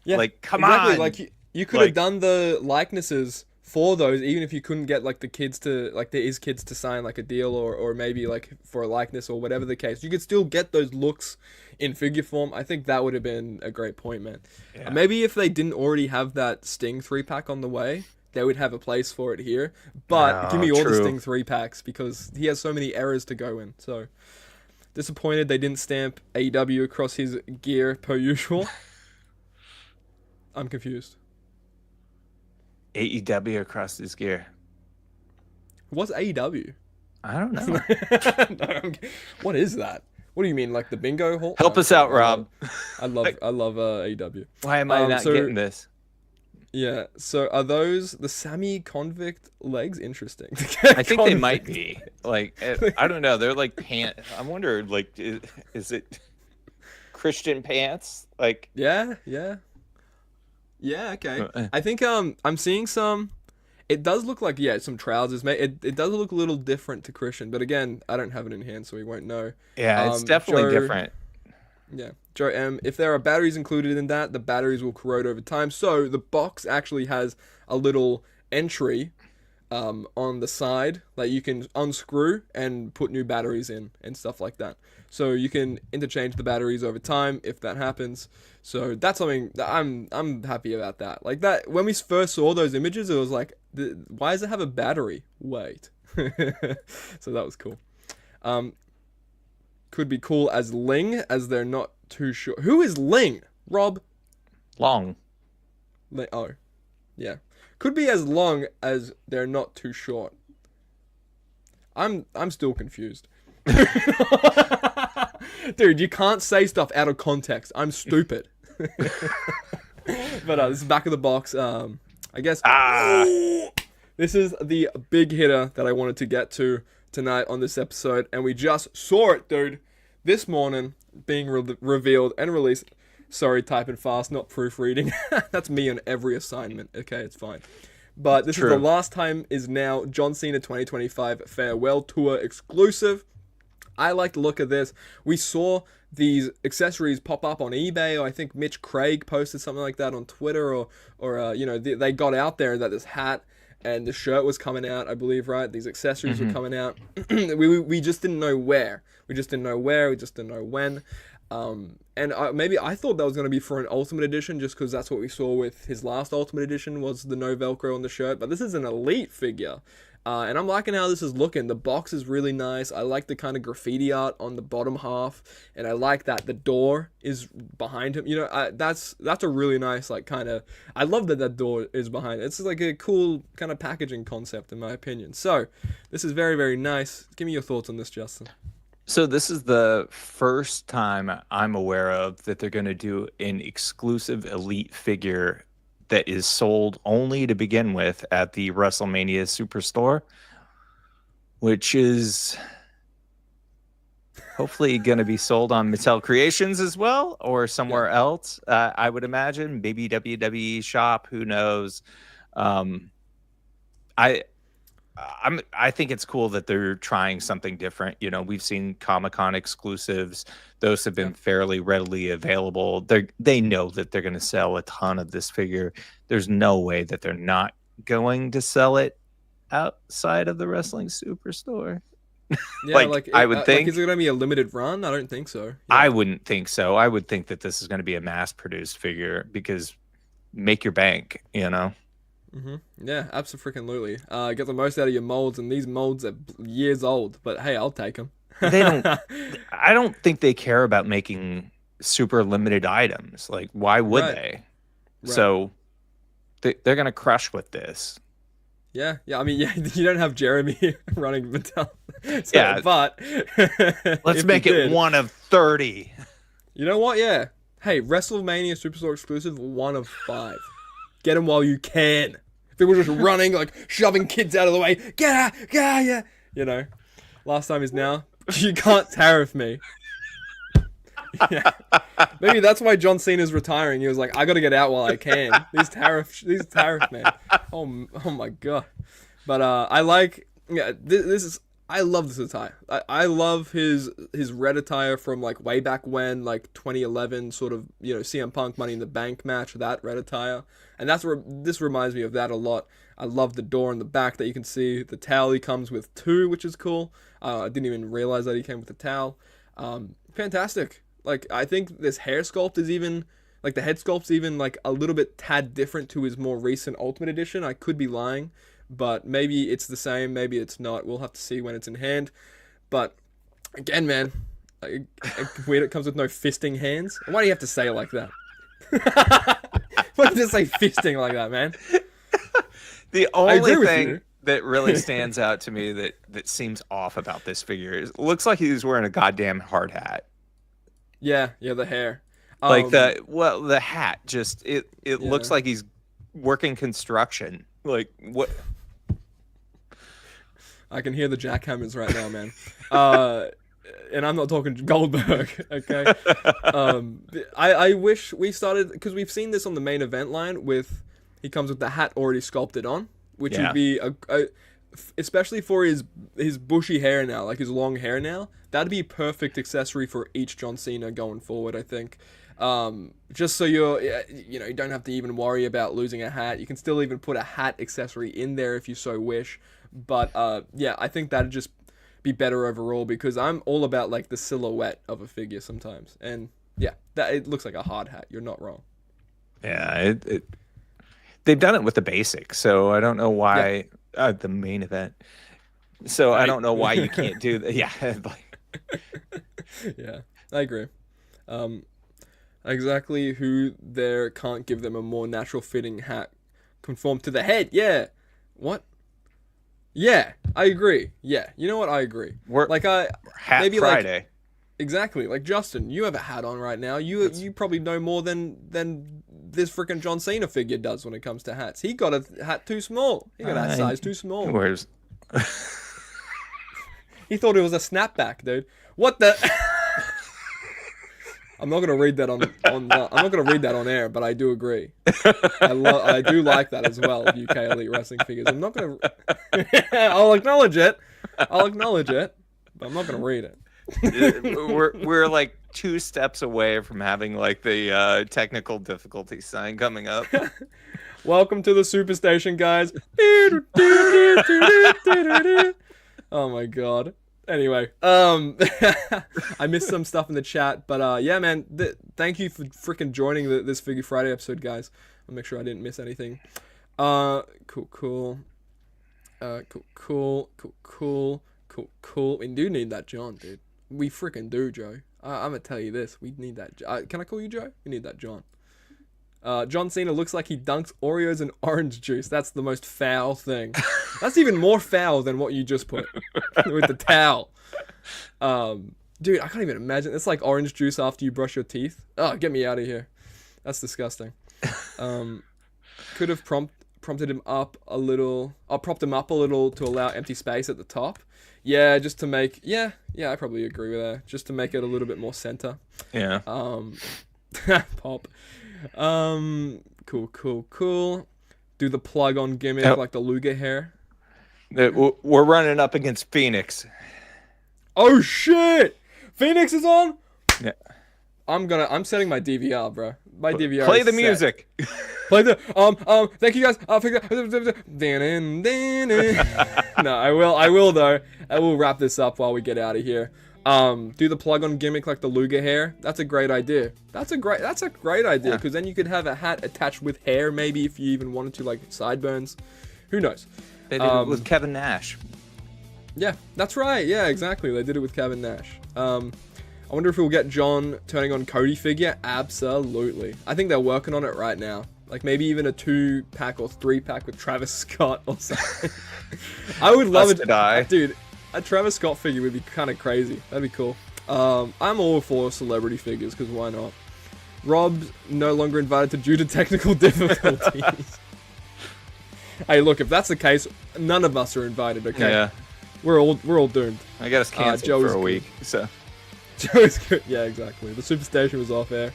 Yeah, like come exactly. on. Like you could have done the likenesses for those, even if you couldn't get like the kids to his kids to sign like a deal, or maybe like for a likeness or whatever the case. You could still get those looks in figure form. I think that would have been a great point, man. Yeah. Maybe if they didn't already have that Sting 3-pack on the way, they would have a place for it here. But give me all the Sting 3-packs, because he has so many errors to go in. So disappointed they didn't stamp AEW across his gear per usual. I'm confused. AEW across his gear. What's AEW? I don't know. No, what is that? What do you mean, like the bingo hall? Help us out, Rob. I love AEW. Why am I not getting this? Yeah, so are those the Sammy Convict legs? Interesting. I think they might be. Like, I don't know. They're like pants. I wonder, like, is it Christian pants? Like, yeah, okay. I think I'm seeing some. It does look like some trousers. It does look a little different to Christian, but again, I don't have it in hand, so we won't know. Yeah, it's definitely different. Yeah, Joe M. If there are batteries included in that, the batteries will corrode over time. So the box actually has a little entry on the side that you can unscrew and put new batteries in and stuff like that. So you can interchange the batteries over time if that happens. So that's something that I'm happy about that. Like that, when we first saw those images, it was like, why does it have a battery? Wait. So that was cool. Could be cool as Ling, as they're not too sure. Who is Ling? Rob? Long. Oh, yeah. Could be as long as they're not too short. I'm still confused. Dude, you can't say stuff out of context. I'm stupid. But this is back of the box. I guess. This is the big hitter that I wanted to get to tonight on this episode, and we just saw it, dude, this morning, being revealed and released. Sorry, typing fast, not proofreading. That's me on every assignment. Okay, it's fine. But this is the last time is now John Cena 2025 Farewell Tour exclusive. I like the look of this. We saw these accessories pop up on eBay, or I think Mitch Craig posted something like that on Twitter, or they got out there that this hat and the shirt was coming out, I believe, right? These accessories were coming out. we just didn't know where. We just didn't know where. We just didn't know when. And maybe I thought that was going to be for an Ultimate Edition, just because that's what we saw with his last Ultimate Edition, was the no Velcro on the shirt. But this is an Elite figure. And I'm liking how this is looking. The box is really nice. I like the kind of graffiti art on the bottom half, and I like that the door is behind him. That's a really nice, like, kind of. I love that door is behind. It's like a cool kind of packaging concept, in my opinion. So this is very, very nice. Give me your thoughts on this, Justin. So this is the first time I'm aware of that they're going to do an exclusive Elite figure that is sold only to begin with at the WrestleMania Superstore, which is hopefully going to be sold on Mattel Creations as well, or somewhere else. I would imagine, maybe WWE shop, who knows. I think it's cool that they're trying something different. We've seen Comic-Con exclusives. Those have been fairly readily available. They know that they're going to sell a ton of this figure. There's no way that they're not going to sell it outside of the Wrestling Superstore. Yeah, I would think. Like, is it going to be a limited run? I don't think so. Yeah. I wouldn't think so. I would think that this is going to be a mass-produced figure because make your bank, you know? Yeah, absolutely. Get the most out of your molds, and these molds are years old, but hey, I'll take them. They don't. I don't think they care about making super limited items. Like, why would they? Right. So they're going to crush with this. Yeah. I mean, yeah, you don't have Jeremy running Mattel. So, Yeah, but let's if make you it did, 1 of 30. You know what? Yeah. Hey, WrestleMania Superstore exclusive, 1 of 5. Get them while you can. People just running, like shoving kids out of the way. Get out, yeah. You know, last time is now. You can't tariff me. Yeah. Maybe that's why John Cena's retiring. He was like, I got to get out while I can. These tariff man. Oh my god. But I like, yeah. This is. I love this attire. I love his red attire from like way back when, like 2011, sort of, you know, CM Punk Money in the Bank match, that red attire. And that's where this reminds me of that a lot. I love the door in the back that you can see. The towel he comes with too, which is cool. I didn't even realize that he came with the towel. Fantastic. Like, I think this hair sculpt is even, like the head sculpt's even like a little bit tad different to his more recent Ultimate Edition. I could be lying, but maybe it's the same, maybe it's not. We'll have to see when it's in hand. But again, man, weird it comes with no fisting hands. Why do you have to say it like that? Why do you say fisting like that, man? The only thing that really stands out to me that seems off about this figure is it looks like he's wearing a goddamn hard hat. Yeah, the hair. Like the hat just it looks like he's working construction. Like what? I can hear the jackhammers right now, man. And I'm not talking Goldberg, okay? I wish we started, because we've seen this on the main event line with, he comes with the hat already sculpted on, which would be, especially for his bushy hair now, like his long hair now, that'd be a perfect accessory for each John Cena going forward, I think. Just so you don't have to even worry about losing a hat. You can still even put a hat accessory in there if you so wish. But yeah, I think that'd just be better overall, because I'm all about like the silhouette of a figure sometimes. And yeah, that it looks like a hard hat. You're not wrong. Yeah, they've done it with the basics, so I don't know why the main event. So I don't know why you can't do that. Yeah, yeah, I agree. Exactly who there can't give them a more natural fitting hat conform to the head. Yeah. What? Yeah, I agree. Yeah, you know what? I agree. Hat maybe Friday. Like, exactly. Like Justin, you have a hat on right now. You probably know more than this freaking John Cena figure does when it comes to hats. He got a hat too small. He got a size too small. Where's? He thought it was a snapback, dude. What the? I'm not gonna read that I'm not gonna read that on air, but I do agree. I do like that as well. UK Elite Wrestling figures. I'm not gonna. I'll acknowledge it, but I'm not gonna read it. We're like 2 steps away from having like the technical difficulty sign coming up. Welcome to the Superstation, guys. Oh my god. Anyway, I missed some stuff in the chat, but yeah, man, thank you for freaking joining this Figure Friday episode, guys. I'll make sure I didn't miss anything. Cool. We do need that John, dude. We freaking do, Joe. I'm gonna tell you this. We need that. Can I call you Joe? We need that John. John Cena looks like he dunks Oreos in orange juice. That's the most foul thing. That's even more foul than what you just put with the towel. Dude, I can't even imagine. It's like orange juice after you brush your teeth. Oh, get me out of here. That's disgusting. Could have prompted him up a little. Propped him up a little to allow empty space at the top. Yeah, just to make. Yeah, I probably agree with that. Just to make it a little bit more center. Yeah. Pop. Cool. Do the plug on gimmick like the Luger hair. We're running up against Phoenix. Oh shit! Phoenix is on? Yeah. I'm setting my DVR, bro. My DVR. Play is the set. music. Play the thank you guys. No, I will though. I will wrap this up while we get out of here. Do the plug-on gimmick like the Luger hair. That's a great idea. That's a great idea, because then you could have a hat attached with hair, maybe, if you even wanted to, like sideburns. Who knows? They did it with Kevin Nash. Yeah, that's right. Yeah, exactly. They did it with Kevin Nash. I wonder if we'll get John turning on Cody figure. Absolutely. I think they're working on it right now. Like maybe even a 2-pack or 3-pack with Travis Scott or something. I would love it, dude. A Travis Scott figure would be kind of crazy. That'd be cool. I'm all for celebrity figures, because why not? Rob's no longer invited due to technical difficulties. Hey, look, if that's the case, none of us are invited. Okay. Yeah. We're all doomed. I got us canceled for a week. So. Joe's good. Yeah, exactly. The Superstation was off air.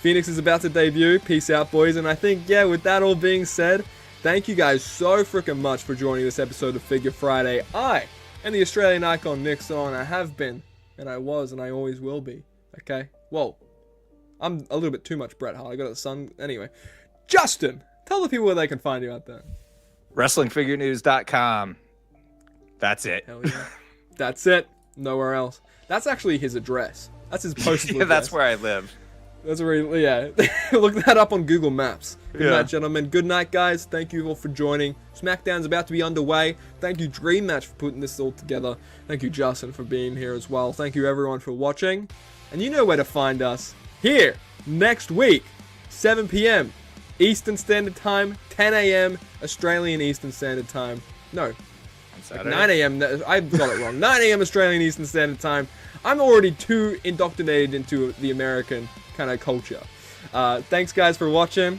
Phoenix is about to debut. Peace out, boys. And I think, yeah, with that all being said, thank you guys so freaking much for joining this episode of Figure Friday. I am the Australian icon Nixon. I have been, and I was, and I always will be. Okay? Well, I'm a little bit too much Bret Hart. I got a son. Anyway, Justin, tell the people where they can find you out there. WrestlingFigureNews.com. That's it. Hell yeah. That's it. Nowhere else. That's actually his address. That's his postal address. That's where I live. That's where he, yeah. Look that up on Google Maps. Good night, gentlemen. Good night, guys. Thank you all for joining. SmackDown's about to be underway. Thank you, Dream Match, for putting this all together. Thank you, Justin, for being here as well. Thank you, everyone, for watching. And you know where to find us. Here, next week, 7 p.m. Eastern Standard Time, 10 a.m. Australian Eastern Standard Time. No. Like 9 a.m. I got it wrong. 9 a.m. Australian Eastern Standard Time. I'm already too indoctrinated into the American kind of culture. Thanks, guys, for watching.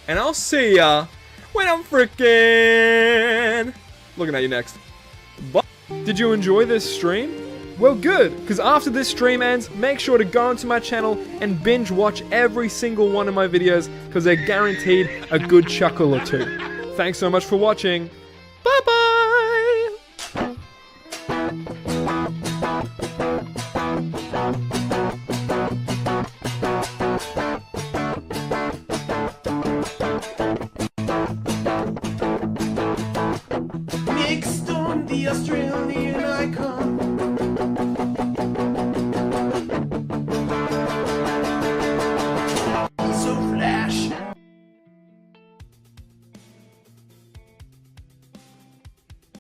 And I'll see ya when I'm freaking looking at you next. Bye. Did you enjoy this stream? Well, good, because after this stream ends, make sure to go onto my channel and binge watch every single one of my videos, because they're guaranteed a good chuckle or two. Thanks so much for watching.